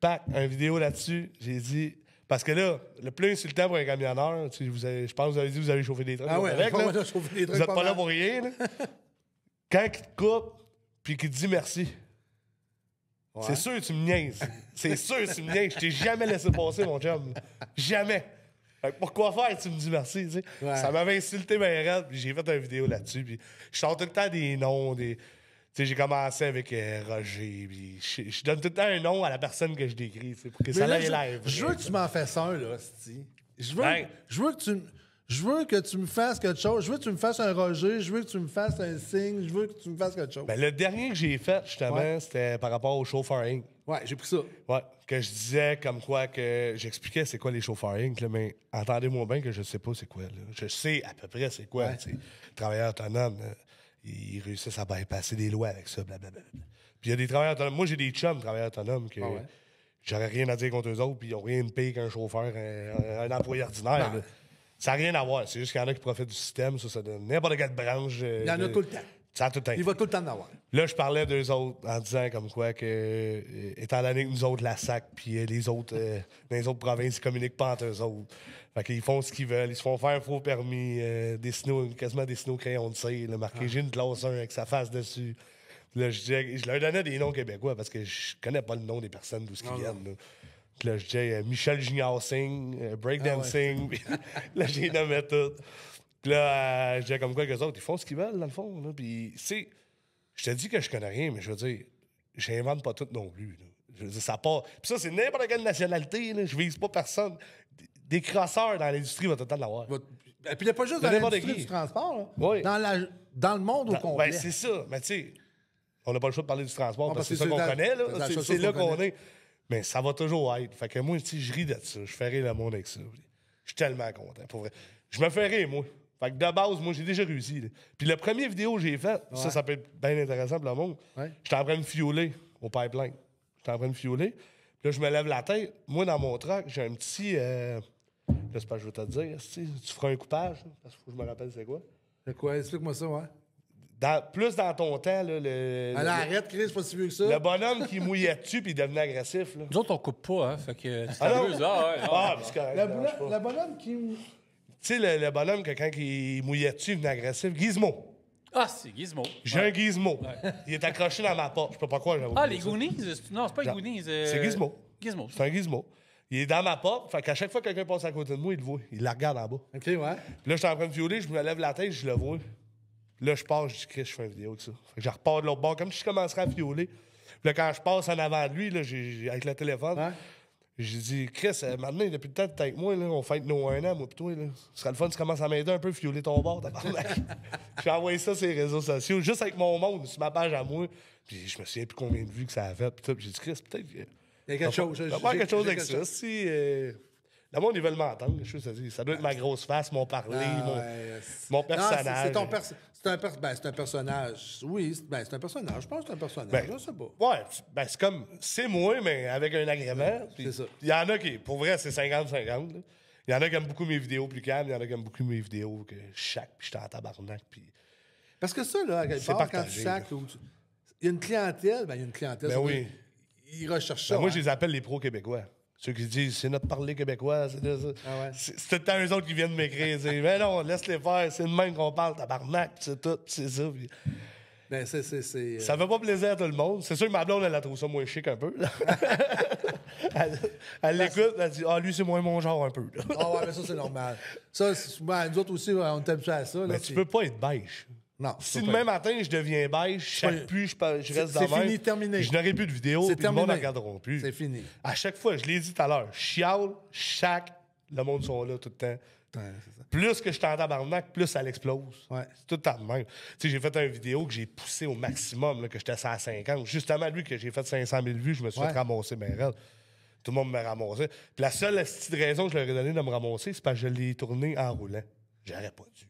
Speaker 4: Pac, une vidéo là-dessus. J'ai dit... Parce que là, le plus insultant pour un camionneur, je pense que vous avez dit que vous avez chauffé des trucs.
Speaker 3: Ah ouais,
Speaker 4: avec, là.
Speaker 3: Des
Speaker 4: Vous n'êtes pas là pour rien. Là. Quand il te coupe, puis qu'il te dit merci. Ouais. C'est sûr que tu me niaises. C'est sûr que tu me niaises. Je t'ai jamais laissé passer, mon chum. Jamais. Fait que pourquoi faire, tu me dis merci, tu sais. Ouais. Ça m'avait insulté ma raide, puis j'ai fait une vidéo là-dessus. Puis je sors tout le temps des noms, Tu sais, j'ai commencé avec Roger, puis je donne tout le temps un nom à la personne que je décris, pour que ça aille live.
Speaker 3: Je veux que tu m'en fasses un, là, Sti. Je veux que tu me fasses quelque chose. Je veux que tu me fasses un Roger. Je veux que tu me fasses un signe. Je veux que tu me fasses quelque chose.
Speaker 4: Ben, le dernier que j'ai fait, justement, c'était par rapport au Chauffeur Inc.
Speaker 3: Ouais, j'ai pris ça.
Speaker 4: Ouais, que je disais comme quoi que j'expliquais c'est quoi les Chauffeurs Inc. Là, mais entendez-moi bien que je sais pas c'est quoi. Là. Je sais à peu près c'est quoi. Ouais. Travailleurs autonomes, ils réussissent à bypasser des lois avec ça, blablabla. Puis il y a des travailleurs autonomes. Moi, j'ai des chums travailleurs autonomes que j'aurais rien à dire contre eux autres, puis ils n'ont rien de pire qu'un chauffeur, un employé ordinaire. Ça n'a rien à voir. C'est juste qu'il y en a qui profitent du système. Ça donne n'importe quelle branche.
Speaker 3: Il y en a tout le temps.
Speaker 4: Ça a tout le temps.
Speaker 3: Il va tout le temps en avoir.
Speaker 4: Là, je parlais d'eux autres en disant comme quoi que, étant donné que nous autres, la SAC, puis les autres, dans les autres provinces, ils communiquent pas entre eux autres. Fait qu'ils font ce qu'ils veulent. Ils se font faire un faux permis, quasiment dessiner au crayon de cire, marqué j'ai une classe 1 avec sa face dessus. Là, je leur donnais des noms québécois parce que je connais pas le nom des personnes d'où ils viennent. Là. Là, je disais Michel Junior Singh, breakdancing. Là, j'ai nommé tout. Puis là, je disais comme quoi que les autres, ils font ce qu'ils veulent, dans le fond. Là. Puis, tu sais, je te dis que je connais rien, mais je veux dire, j'invente pas tout non plus. Là. Je veux dire, ça part. Puis ça, c'est n'importe quelle nationalité. Là. Je vise pas personne. Des crosseurs dans l'industrie vont tout le temps l'avoir.
Speaker 3: Et puis, il n'y a pas juste dans l'industrie du transport. Là.
Speaker 4: Oui.
Speaker 3: Dans le monde au complet.
Speaker 4: Ben, c'est ça. Mais tu sais, on n'a pas le choix de parler du transport parce que c'est ça qu'on connaît. Là. C'est là qu'on est. Mais ça va toujours être. Fait que moi, je ris de ça. Je fais rire le monde avec ça. Je suis tellement content. Pour vrai. Je me fais rire, moi. Fait que de base, moi, j'ai déjà réussi. Là. Puis la première vidéo que j'ai faite, ça peut être bien intéressant pour le monde. Ouais. J'étais en train de fioler au pipeline. J'étais en train de fioler. Puis là, je me lève la tête. Moi, dans mon truck, j'ai un petit... J'espère que je vais te dire. Tu feras un coupage. Parce qu'il faut que je me rappelle c'est quoi.
Speaker 3: C'est quoi? Explique-moi ça, ouais.
Speaker 4: Plus dans ton temps, là,
Speaker 3: arrête, Chris, c'est pas si vieux que ça.
Speaker 4: Le bonhomme qui mouillait dessus puis il devenait agressif. Là.
Speaker 1: Nous autres, on coupe pas, hein. Fait que tu
Speaker 4: t'amuses.
Speaker 1: mais
Speaker 3: c'est correct. Le bonhomme qui...
Speaker 4: Tu sais, le bonhomme que quand il mouillait dessus, il devenait agressif. Gizmo.
Speaker 1: Ah, c'est Gizmo.
Speaker 4: J'ai un Gizmo. Ouais. Il est accroché dans ma porte. Je peux pas croire.
Speaker 1: Ah, les Goonies? Non, c'est pas les Goonies.
Speaker 4: C'est Gizmo.
Speaker 1: Gizmo.
Speaker 4: C'est un Gizmo. Il est dans ma porte. Fait qu'à chaque fois que quelqu'un passe à côté de moi, il le voit. Il la regarde en bas.
Speaker 3: OK, ouais. Puis
Speaker 4: là, je suis en train de violer, je me lève la tête, je le vois. Là, je pars, je dis, Chris, je fais une vidéo avec ça. Fait que je repars de l'autre bord, comme si je commencerais à fioler. Puis là, quand je passe en avant de lui, là, avec le téléphone, j'ai dit, Chris, maintenant, depuis le temps que t'es avec moi, là, on fête nos 1 an, moi, pis toi, là. Ce serait le fun, tu commences à m'aider un peu, fioler ton bord, J'ai envoyé ça sur les réseaux sociaux, juste avec mon monde, sur ma page à moi. Puis je me souviens plus combien de vues que ça a fait. Puis j'ai dit, Chris, peut-être.
Speaker 3: Il y a quelque chose.
Speaker 4: Il y a quelque chose avec ça. Si. Le monde, ils veulent m'entendre. Ça doit être ma grosse face, mon parler, mon personnage.
Speaker 3: C'est un personnage. Oui, c'est un personnage. Je pense que c'est un personnage. Je sais pas.
Speaker 4: Ouais, c'est comme. C'est moi, mais avec un agrément.
Speaker 3: C'est ça.
Speaker 4: Il y en a qui, pour vrai, c'est 50-50. Il y en a qui aiment beaucoup mes vidéos plus calmes. Il y en a qui aiment beaucoup mes vidéos que je sac, puis je suis en tabarnak. Puis...
Speaker 3: Parce que ça, là, à quelque part, quand tu sacs, il y a une clientèle. Ben, il y a une clientèle.
Speaker 4: Ben oui.
Speaker 3: Ils recherchent ça.
Speaker 4: Ben, moi, je les appelle les pro-québécois. Ceux qui disent, c'est notre parler québécois, c'est de ça.
Speaker 3: Ah ouais.
Speaker 4: C'est tout le temps eux autres qui viennent m'écrire. Mais non, laisse-les faire, c'est le même qu'on parle, tabarnak, c'est tout, c'est ça. Puis...
Speaker 3: Ben, c'est,
Speaker 4: Ça fait pas plaisir à tout le monde. C'est sûr que ma blonde, elle trouve ça moins chic un peu. elle l'écoute, elle dit « Ah, lui, c'est moins mon genre un peu. »
Speaker 3: Ah ouais, mais ça, c'est normal. Ça, nous autres aussi, on est habitués à ça. Là,
Speaker 4: Mais tu peux pas être beige.
Speaker 3: Non.
Speaker 4: Si demain matin, je deviens beige, je ne plus, je reste dans
Speaker 3: C'est fini, terminé.
Speaker 4: Je n'aurai plus de vidéos,
Speaker 3: C'est
Speaker 4: puis le monde ne
Speaker 3: terminé.
Speaker 4: regarderont plus.
Speaker 3: C'est fini.
Speaker 4: À chaque fois, je l'ai dit tout à l'heure, je chiale, le monde sont là tout le temps.
Speaker 3: Ouais, c'est ça.
Speaker 4: Plus que je suis en tabarnak, plus ça l'explose.
Speaker 3: Ouais.
Speaker 4: C'est tout le temps de même. Tu sais, j'ai fait une vidéo que j'ai poussée au maximum, là, que j'étais à 50. Justement, lui, que j'ai fait 500 000 vues, je me suis fait ramasser mes rêves. Tout le monde me ramassait. Puis la seule petite raison que je leur ai donnée de me ramasser, c'est parce que je l'ai tourné en roulant. J'aurais pas dû.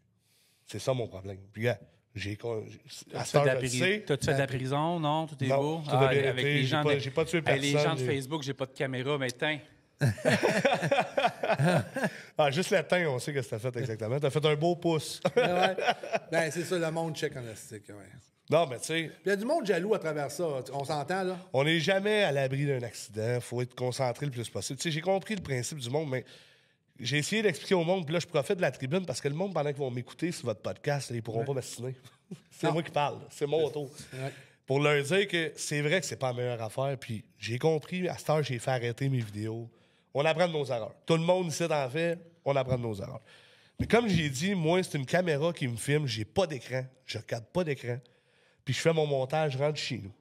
Speaker 4: C'est ça mon problème. Puis, gars,
Speaker 1: T'as-tu fait de la prison? Non, tout est
Speaker 4: Non,
Speaker 1: beau.
Speaker 4: tout a bien
Speaker 1: Avec
Speaker 4: été.
Speaker 1: les gens
Speaker 4: J'ai pas tué personne.
Speaker 1: Les gens de Facebook, j'ai pas de caméra, mais
Speaker 4: juste le teint, on sait que c'était fait exactement. T'as fait un beau pouce.
Speaker 3: Ouais. Ben, c'est ça, le monde check en astique. Ouais.
Speaker 4: Non, mais tu sais,
Speaker 3: Il y a du monde jaloux à travers ça. On s'entend, là?
Speaker 4: on n'est jamais à l'abri d'un accident. Il faut être concentré le plus possible. Tu sais, j'ai compris le principe du monde, mais j'ai essayé d'expliquer au monde. Puis là, je profite de la tribune parce que le monde, pendant qu'ils vont m'écouter sur votre podcast, ils ne pourront pas m'assiner. C'est moi qui parle. C'est mon tour.
Speaker 3: Ouais.
Speaker 4: Pour leur dire que c'est vrai que c'est pas la meilleure affaire. Puis j'ai compris. À cette heure, j'ai fait arrêter mes vidéos. On apprend de nos erreurs. Tout le monde ici en fait, on apprend de nos erreurs. Mais comme j'ai dit, moi, c'est une caméra qui me filme. J'ai pas d'écran. Je regarde pas d'écran. Puis je fais mon montage, je rentre chez nous.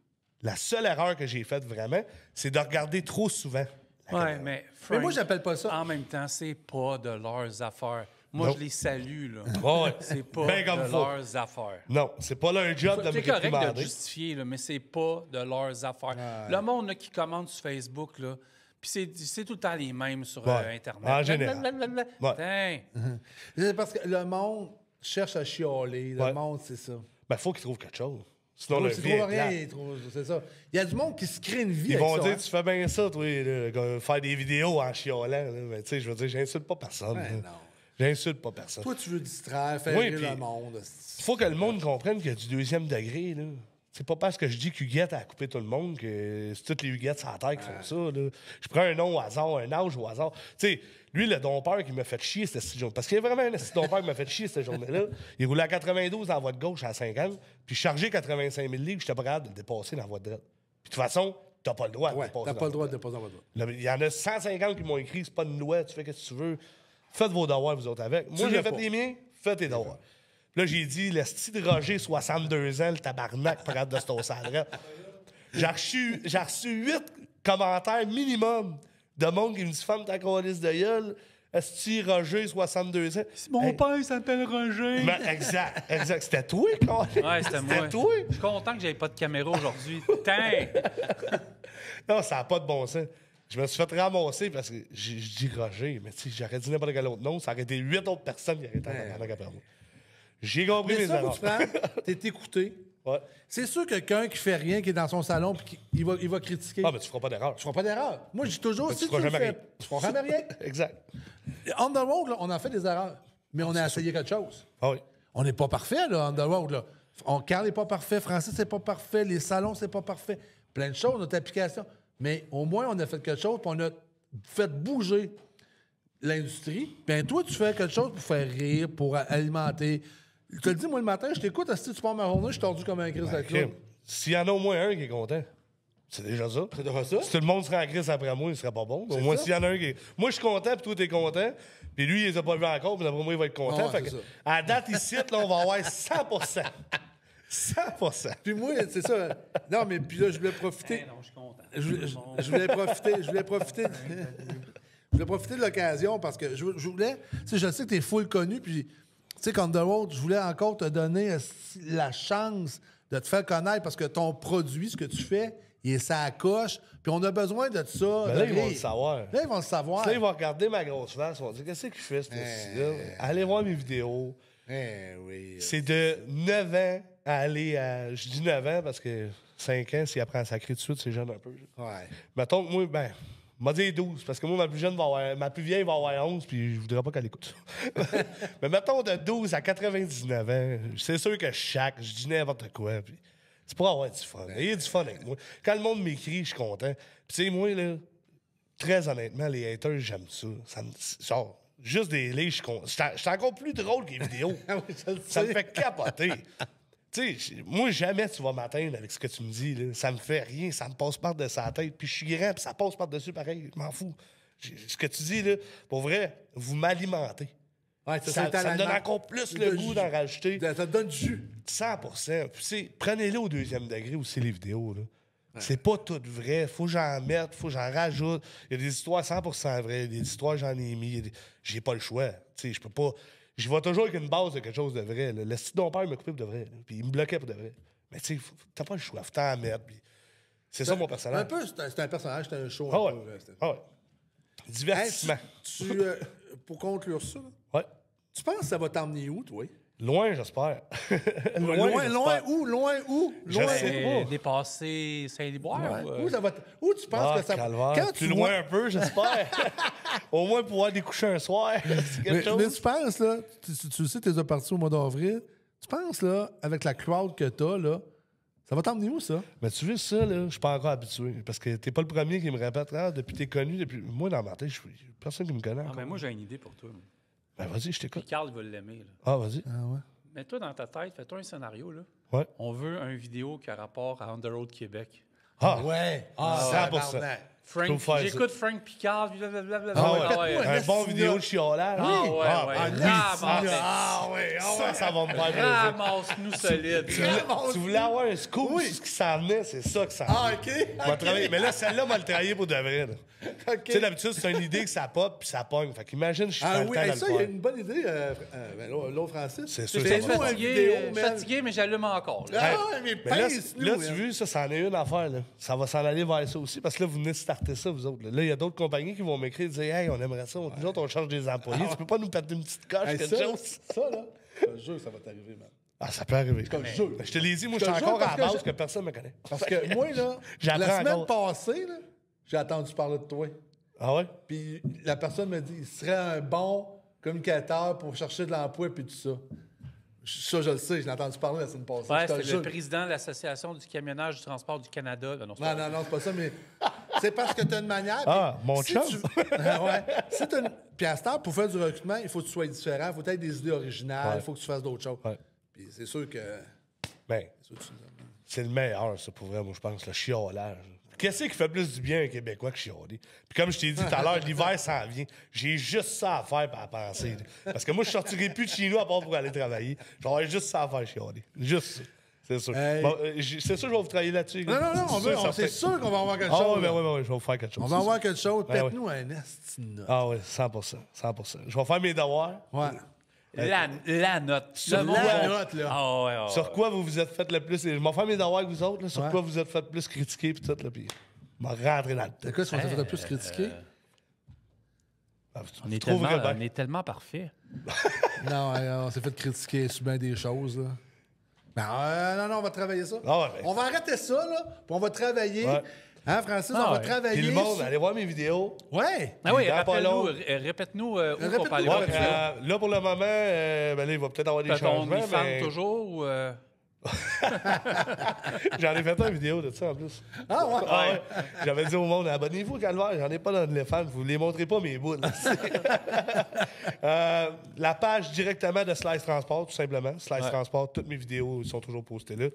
Speaker 4: La seule erreur que j'ai faite vraiment, c'est de regarder trop souvent.
Speaker 1: ouais, mais Frank,
Speaker 3: moi, j'appelle pas ça.
Speaker 1: En même temps, c'est pas de leurs affaires. Moi,
Speaker 4: Non.
Speaker 1: je les salue, là.
Speaker 4: Ouais.
Speaker 1: C'est pas
Speaker 4: Ben comme
Speaker 1: de
Speaker 4: faut.
Speaker 1: leurs affaires.
Speaker 4: Non, c'est pas leur job de me
Speaker 1: C'est correct de
Speaker 4: réprimander.
Speaker 1: le justifier, là, mais c'est pas de leurs affaires. Le monde là, qui commente sur Facebook, là, puis c'est tout le temps les mêmes sur Internet.
Speaker 4: En général.
Speaker 1: Blablabla.
Speaker 4: Ouais.
Speaker 1: Putain.
Speaker 3: C'est parce que le monde cherche à chialer. Le monde, c'est ça.
Speaker 4: Ben, faut qu'ils trouvent quelque chose. Sinon,
Speaker 3: S'ils
Speaker 4: le vie est
Speaker 3: trouvent rien,
Speaker 4: plate.
Speaker 3: ils trouvent- c'est ça. Il y a du monde qui se crée une vie
Speaker 4: Ils
Speaker 3: avec
Speaker 4: vont
Speaker 3: ça,
Speaker 4: dire,
Speaker 3: hein.
Speaker 4: tu fais bien ça, toi, là, faire des vidéos en chiolant. Là. Mais tu sais, je veux dire, j'insulte pas personne.
Speaker 3: Ouais,
Speaker 4: là.
Speaker 3: non.
Speaker 4: J'insulte pas personne.
Speaker 3: Toi, tu veux distraire, faire
Speaker 4: Oui,
Speaker 3: rire
Speaker 4: puis-
Speaker 3: le monde.
Speaker 4: Il faut que le monde comprenne qu'il y a du deuxième degré. Là. C'est pas parce que je dis qu'Huguette a coupé tout le monde que c'est toutes les Huguettes sur la terre qui font ça. Là. Je prends un nom au hasard, un âge au hasard. Tu sais, lui, le dompeur qui m'a fait chier cette journée. Parce qu'il y a vraiment un dompeur qui m'a fait chier cette journée-là. Il roulait à 92 dans la voie de gauche à 50, puis chargé 85 000 livres, j'étais pas capable de le dépasser dans la voie de droite. Puis de toute façon, t'as pas le droit de
Speaker 3: Ouais,
Speaker 4: dépasser.
Speaker 3: t'as
Speaker 4: dans
Speaker 3: pas
Speaker 4: la
Speaker 3: le droit
Speaker 4: voie
Speaker 3: de dépasser dans votre droit.
Speaker 4: Là, il y en a 150 qui m'ont écrit, c'est pas une loi, tu fais ce que tu veux. Faites vos devoirs, vous autres, avec. Moi, j'ai
Speaker 3: l'as
Speaker 4: fait
Speaker 3: pas.
Speaker 4: les miens, faites tes devoirs. Puis là, j'ai dit, le style de Roger, 62 ans, le tabarnak, pas capable de se tosser à la droite. J'ai reçu 8 commentaires minimum de monde qui me dit, femme, ta calice de gueule, Esti Roger, 62 ans.
Speaker 1: Mon père s'appelle Roger.
Speaker 4: Ben, exact. C'était toi, quoi.
Speaker 1: Ouais, c'était moi.
Speaker 4: toi.
Speaker 1: Je suis content que j'avais pas de caméra aujourd'hui. Putain!
Speaker 4: Non, ça n'a pas de bon sens. Je me suis fait ramasser parce que je dis Roger, mais tu sais, j'aurais dit n'importe quel autre nom, ça aurait été 8 autres personnes qui auraient été en tabarnak après moi. J'ai compris
Speaker 3: Mais
Speaker 4: mes
Speaker 3: ça,
Speaker 4: erreurs.
Speaker 3: tu prends, t'es écouté.
Speaker 4: Ouais.
Speaker 3: C'est sûr que quelqu'un qui fait rien, qui est dans son salon, puis il va critiquer.
Speaker 4: Ah, mais tu feras pas d'erreur.
Speaker 3: Tu feras pas d'erreur. Moi, je dis toujours,
Speaker 4: Mais
Speaker 3: si
Speaker 4: tu
Speaker 3: tu
Speaker 4: feras
Speaker 3: le
Speaker 4: jamais
Speaker 3: fais,
Speaker 4: rien.
Speaker 3: tu feras jamais rien.
Speaker 4: Exact.
Speaker 3: On the road, là, on a fait des erreurs, mais on a essayé quelque chose.
Speaker 4: Ah oui.
Speaker 3: On n'est pas parfait, là, on the road, là. Carl n'est pas parfait, Francis n'est pas parfait, les salons, c'est pas parfait. Plein de choses, notre application. Mais au moins, on a fait quelque chose, puis on a fait bouger l'industrie. Bien, toi, tu fais quelque chose pour faire rire, pour alimenter. Je te le dis, moi, le matin, je t'écoute, si tu pars ma journée, je suis tordu comme un Christ de clown.
Speaker 4: Crime. S'il y en a au moins un qui est content, c'est déjà ça.
Speaker 3: C'est déjà ça?
Speaker 4: Si tout le monde serait en crise après moi, il serait pas bon. Au moins,
Speaker 3: ça.
Speaker 4: s'il y en a un qui est... Moi, je suis content, puis toi, t'es content. Puis lui, il les a pas vus encore, puis d'après moi, il va être content.
Speaker 3: Ouais,
Speaker 4: Fait
Speaker 3: c'est
Speaker 4: que,
Speaker 3: ça.
Speaker 4: à date, ici, là, on va avoir 100%. 100%.
Speaker 3: Puis moi, c'est ça. Non, mais puis là, je voulais profiter.
Speaker 1: Non, je suis content.
Speaker 3: Je voulais profiter de l'occasion parce que je voulais. Tu sais, je sais que tu es full connu, puis tu sais, qu'On the Road, je voulais encore te donner la chance de te faire connaître parce que ton produit, ce que tu fais, il est sa coche, puis on a besoin de ça.
Speaker 4: Ben
Speaker 3: de
Speaker 4: là, ils vont
Speaker 3: rire.
Speaker 4: le savoir.
Speaker 3: Là, ils vont le savoir.
Speaker 4: Là, ils vont regarder ma grosse face, ils vont dire qu'est-ce qu'il fait, ce là Allez voir mes vidéos.
Speaker 3: Oui.
Speaker 4: C'est de 9 ans à aller à. Je dis 9 ans parce que 5 ans, s'il apprend à sacrer tout de suite, c'est jeune un peu.
Speaker 3: Ouais.
Speaker 4: Mettons que moi, ben, m'a dit 12, parce que moi, ma plus vieille va avoir 11, puis je voudrais pas qu'elle écoute ça. Mais mettons de 12 à 99 ans, c'est sûr que je dis n'importe quoi, puis c'est pour avoir du fun. Il y a du fun avec moi. Quand le monde m'écrit, je suis content. Puis tu sais, moi, là, très honnêtement, les haters, j'aime ça. Genre, juste des lits, je suis encore plus drôle que les vidéos.
Speaker 3: Ah oui, je le
Speaker 4: Ça me
Speaker 3: sais.
Speaker 4: fait capoter. Tu sais, moi, jamais tu vas m'atteindre avec ce que tu me dis. Là. Ça me fait rien, ça me passe par-dessus la tête. Puis je suis grand, puis ça passe par-dessus pareil. Je m'en fous. Ce que tu dis, là, pour vrai, vous m'alimentez.
Speaker 3: Ouais,
Speaker 4: Ça me donne encore plus le goût d'en rajouter.
Speaker 3: Ça te donne du jus.
Speaker 4: 100%. Puis, prenez-le au 2e degré aussi, les vidéos. Là. Ouais. C'est pas tout vrai. Faut que j'en mette, faut que j'en rajoute. Il y a des histoires 100% vraies. Des histoires, j'en ai mis. J'ai pas le choix. Je peux pas. Je vais toujours avec une base de quelque chose de vrai. Là. Le style de mon père me coupait pour de vrai. Là. Puis il me bloquait pour de vrai. Mais tu sais, t'as pas le choix. Faut t'en mettre. Puis c'est ça mon personnage.
Speaker 3: Un peu, c'est un personnage, c'est un show.
Speaker 4: Ah ouais. Ah ouais. Divertissement.
Speaker 3: Hey, pour conclure ça,
Speaker 4: ouais.
Speaker 3: Tu penses que ça va t'emmener où, toi?
Speaker 4: Loin, j'espère.
Speaker 3: Loin où?
Speaker 4: Je sais pas.
Speaker 1: Dépasser Saint-Liboire?
Speaker 3: Ouais. Où tu penses que ça va...
Speaker 4: Quand plus loin un peu, j'espère. Au moins pouvoir découcher un soir.
Speaker 3: Mais tu penses, là, tu sais, tu es parti au mois d'avril, tu penses, là, avec la crowd que t'as, là, ça va t'emmener où, ça?
Speaker 4: Mais tu veux ça, là, je suis pas encore habitué. Parce que t'es pas le premier qui me répète, depuis t'es connu, moi, dans ma tête, personne qui me connaît encore.
Speaker 1: Ben moi, j'ai une idée pour toi.
Speaker 4: Ben vas-y, je t'écoute.
Speaker 1: Puis Carl va l'aimer. Là.
Speaker 4: Ah, vas-y.
Speaker 3: Ah ouais?
Speaker 1: Mets-toi dans ta tête, fais-toi un scénario. Là.
Speaker 4: Ouais.
Speaker 1: On veut un vidéo qui a rapport à On the Road Québec.
Speaker 4: Ah!
Speaker 3: Ouais!
Speaker 4: 100%.
Speaker 1: J'écoute Frank Picard, blablabla.
Speaker 4: Un bon vidéo de chiolage. Ça va me faire plaisir.
Speaker 1: Ramasse-nous solide.
Speaker 4: Tu voulais avoir un scoop sur ce qui s'en venait, c'est ça que ça Mais là, celle-là, m'a le travailler pour de vrai. Tu sais, d'habitude, c'est une idée que ça pop puis ça pogne. Fait qu'imagine, je suis pas le temps de le
Speaker 3: ça, il y a
Speaker 4: faire.
Speaker 3: une bonne idée, l'autre Francis.
Speaker 4: C'est sûr.
Speaker 1: Je suis fatigué, mais j'allume encore.
Speaker 3: Mais
Speaker 4: là, tu vois, ça, c'en est une affaire. Là. Ça va s'en aller vers ça aussi. Parce que là, vous venez de starter ça, vous autres. Là, il y a d'autres compagnies qui vont m'écrire et dire Hey, on aimerait ça. Nous autres, on change des employés. Tu peux pas nous péter une petite coche, quelque chose?
Speaker 3: Ça, là, je te jure, ça va t'arriver, man.
Speaker 4: Ah, ça peut arriver. Je te l'ai dit, moi, je suis encore à la base que personne ne me connaît.
Speaker 3: Parce que moi, là, la semaine passée, là, j'ai entendu parler de toi.
Speaker 4: Ah ouais?
Speaker 3: Puis la personne me dit il serait un bon communicateur pour chercher de l'emploi puis tout ça. Ça, je le sais, je l'ai entendu parler la semaine passée.
Speaker 1: Ouais, c'est le président de l'Association du camionnage du transport du Canada.
Speaker 3: Non, c'est pas ça, mais c'est parce que tu as une manière.
Speaker 4: Ah, mon chum!
Speaker 3: Ouais. Puis à ce temps, pour faire du recrutement, il faut que tu sois différent, il faut que tu aies des idées originales, il faut que tu fasses d'autres choses.
Speaker 4: Ouais.
Speaker 3: Puis c'est sûr que...
Speaker 4: Ben, c'est le meilleur, ça, pour vrai, moi, je pense, le chiolage. Qu'est-ce qui fait plus du bien à un Québécois que chialer? Puis comme je t'ai dit tout à l'heure, l'hiver s'en vient. J'ai juste ça à faire et à penser. Parce que moi, je sortirai plus de chez nous à part pour aller travailler. J'aurais juste ça à faire chialer. Juste ça. C'est sûr. Bon, c'est sûr que je vais vous travailler là-dessus.
Speaker 3: Non, c'est sûr qu'on va avoir quelque chose.
Speaker 4: Oui, je vais vous faire quelque chose.
Speaker 3: On va avoir quelque chose. Faites-nous un estinat.
Speaker 4: Ah oui, 100%. Je vais faire mes devoirs.
Speaker 3: Ouais.
Speaker 1: La note.
Speaker 3: Sur la note, là.
Speaker 1: Ah ouais.
Speaker 4: Sur quoi vous vous êtes fait le plus... Je vais faire mes devoirs avec vous autres. Là, sur quoi vous êtes fait le plus critiquer puis tout. Là, puis je vais rentrer dans le
Speaker 3: C'est quoi ce qu'on s'est fait le plus critiquer?
Speaker 1: On est tellement parfait.
Speaker 3: Non, on s'est fait critiquer sur bien des choses. Là. Non, on va travailler ça.
Speaker 4: Ah ouais,
Speaker 3: on va arrêter ça, là, puis on va travailler.
Speaker 4: Ouais.
Speaker 3: Hein, Francis, on va travailler.
Speaker 4: Puis le monde, allez voir mes vidéos.
Speaker 3: Ouais.
Speaker 1: Ah oui,
Speaker 3: Répète-nous
Speaker 1: répète-nous où on peut aller voir.
Speaker 4: Là, pour le moment, ben là, il va peut-être avoir des changements.
Speaker 1: Mais... toujours ou...
Speaker 4: J'en ai fait une vidéo de ça en plus.
Speaker 3: Ah ouais?
Speaker 4: J'avais dit au monde, abonnez-vous au Calvaire, j'en ai pas dans les fans, vous ne les montrez pas mes boules. La page directement de Slice Transport, tout simplement. Slice Transport, toutes mes vidéos sont toujours postées là.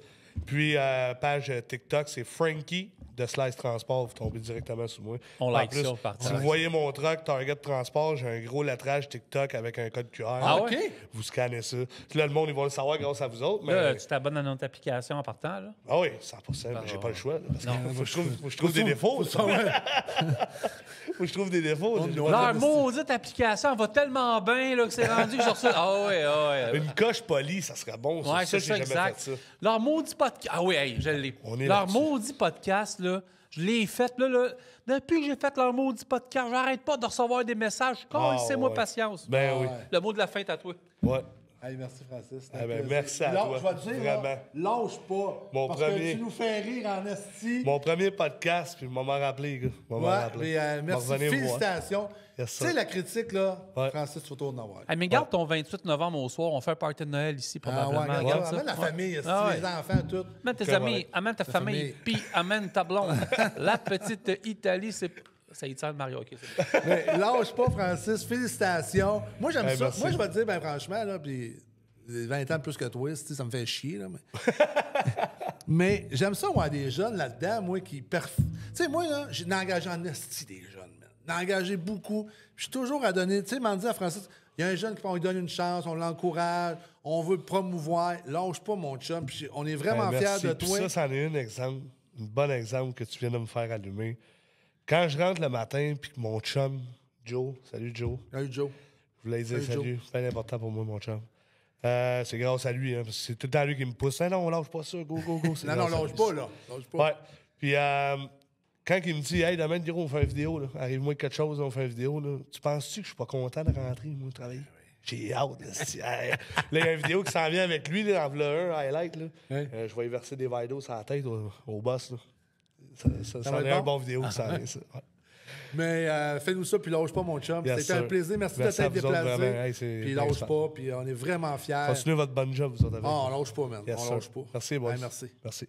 Speaker 4: Puis, page TikTok, c'est Frankie de Slice Transport. Vous tombez directement sur moi.
Speaker 1: On like ça, on partage.
Speaker 4: Si vous voyez mon truck Target Transport, j'ai un gros lettrage TikTok avec un code QR.
Speaker 3: Ah, OK.
Speaker 4: Vous scannez ça. Puis là, le monde, ils vont le savoir grâce à vous autres. Mais...
Speaker 1: Là, tu t'abonnes à notre application en partant, là?
Speaker 4: Ah oui, 100%. Mais j'ai pas le choix. Là, parce que faut que je trouve des défauts. Faut que je trouve des défauts.
Speaker 1: Leur maudite application va tellement bien là, que c'est rendu que je reçois... Ah ouais.
Speaker 4: Une coche polie, ça serait bon.
Speaker 1: Ouais, c'est ça, exact. Leur maudit podcast... Ah oui, hey, je l'ai. Leur maudit podcast, là, je l'ai fait. Là, depuis que j'ai fait leur maudit podcast, j'arrête pas de recevoir des messages. Laissez-moi patience.
Speaker 4: Ben oui.
Speaker 1: Le mot de la fin est à toi.
Speaker 4: Ouais.
Speaker 3: Hey, merci, Francis.
Speaker 4: Merci à toi.
Speaker 3: Je vais te dire,
Speaker 4: vraiment.
Speaker 3: Lâche pas. Parce que tu nous fais rire en esti.
Speaker 4: Mon premier podcast, puis je m'en rappelé, gars.
Speaker 3: Merci. Félicitations.
Speaker 4: Yes,
Speaker 3: tu sais, la critique, là, Francis, tu vas tourner en voir.
Speaker 1: Hey, mais garde ton 28 novembre au soir. On fait un party de Noël ici, probablement.
Speaker 3: Amène la famille, les enfants, tout.
Speaker 1: Amène tes amis, amène ta famille, puis amène ta blonde. La petite Italie, c'est... Ça y tient le Mario, OK.
Speaker 3: Mais lâche pas, Francis. Félicitations. Moi, j'aime ça.
Speaker 4: Merci.
Speaker 3: Moi, je vais te dire, ben franchement, là, puis 20 ans de plus que toi, tu sais, ça me fait chier, là. Mais j'aime ça, voir des jeunes là-dedans, moi, qui... Tu sais, moi, là, j'ai engagé en esti des jeunes, man. J'ai engagé beaucoup. Je suis toujours à donner... Tu sais, m'en dit à Francis, il y a un jeune qui on lui donne une chance, on l'encourage, on veut le promouvoir. Lâche pas, mon chum. Puis on est vraiment fiers de
Speaker 4: Puis
Speaker 3: toi.
Speaker 4: ça, c'en est un bon exemple que tu viens de me faire allumer. Quand je rentre le matin, puis que mon chum, Joe, salut Joe.
Speaker 3: Salut, Joe.
Speaker 4: Je voulais dire salut. C'est bien important pour moi, mon chum. C'est grâce à lui, hein, parce que c'est tout le temps lui qui me pousse. Ah non, lâche pas ça, go, go, go.
Speaker 3: Non, lâche pas, là. Lâche pas.
Speaker 4: Ouais. Puis quand il me dit, hey, demain, Giro, on fait une vidéo, là. Arrive-moi quelque chose, on fait une vidéo, là. Tu penses-tu que je suis pas content de rentrer, moi, travailler? J'ai hâte, là. Hey. Là, il y a une vidéo qui s'en vient avec lui, là, en v'là un, highlight, là.
Speaker 3: Ouais.
Speaker 4: Je vais y verser des verres d'eau sur la tête au boss, là. Ça
Speaker 3: va
Speaker 4: est
Speaker 3: être
Speaker 4: un
Speaker 3: bon?
Speaker 4: bon vidéo qui s'en vient, ça. Ouais.
Speaker 3: Mais fais-nous ça, puis lâche pas, mon chum.
Speaker 4: Yes,
Speaker 3: C'était un
Speaker 4: sir.
Speaker 3: plaisir. Merci
Speaker 4: Merci
Speaker 3: de
Speaker 4: à
Speaker 3: t'être
Speaker 4: vous autres,
Speaker 3: déplacé.
Speaker 4: vraiment. Hey, c'est
Speaker 3: Puis
Speaker 4: bien
Speaker 3: lâche
Speaker 4: fun.
Speaker 3: pas, puis on est vraiment fiers.
Speaker 4: Continuez votre bonne job, vous autres, avec
Speaker 3: Ah,
Speaker 4: moi.
Speaker 3: on lâche pas, man.
Speaker 4: Yes,
Speaker 3: On
Speaker 4: sir.
Speaker 3: lâche pas.
Speaker 4: Merci, boys.
Speaker 3: Hey, merci.
Speaker 4: Merci.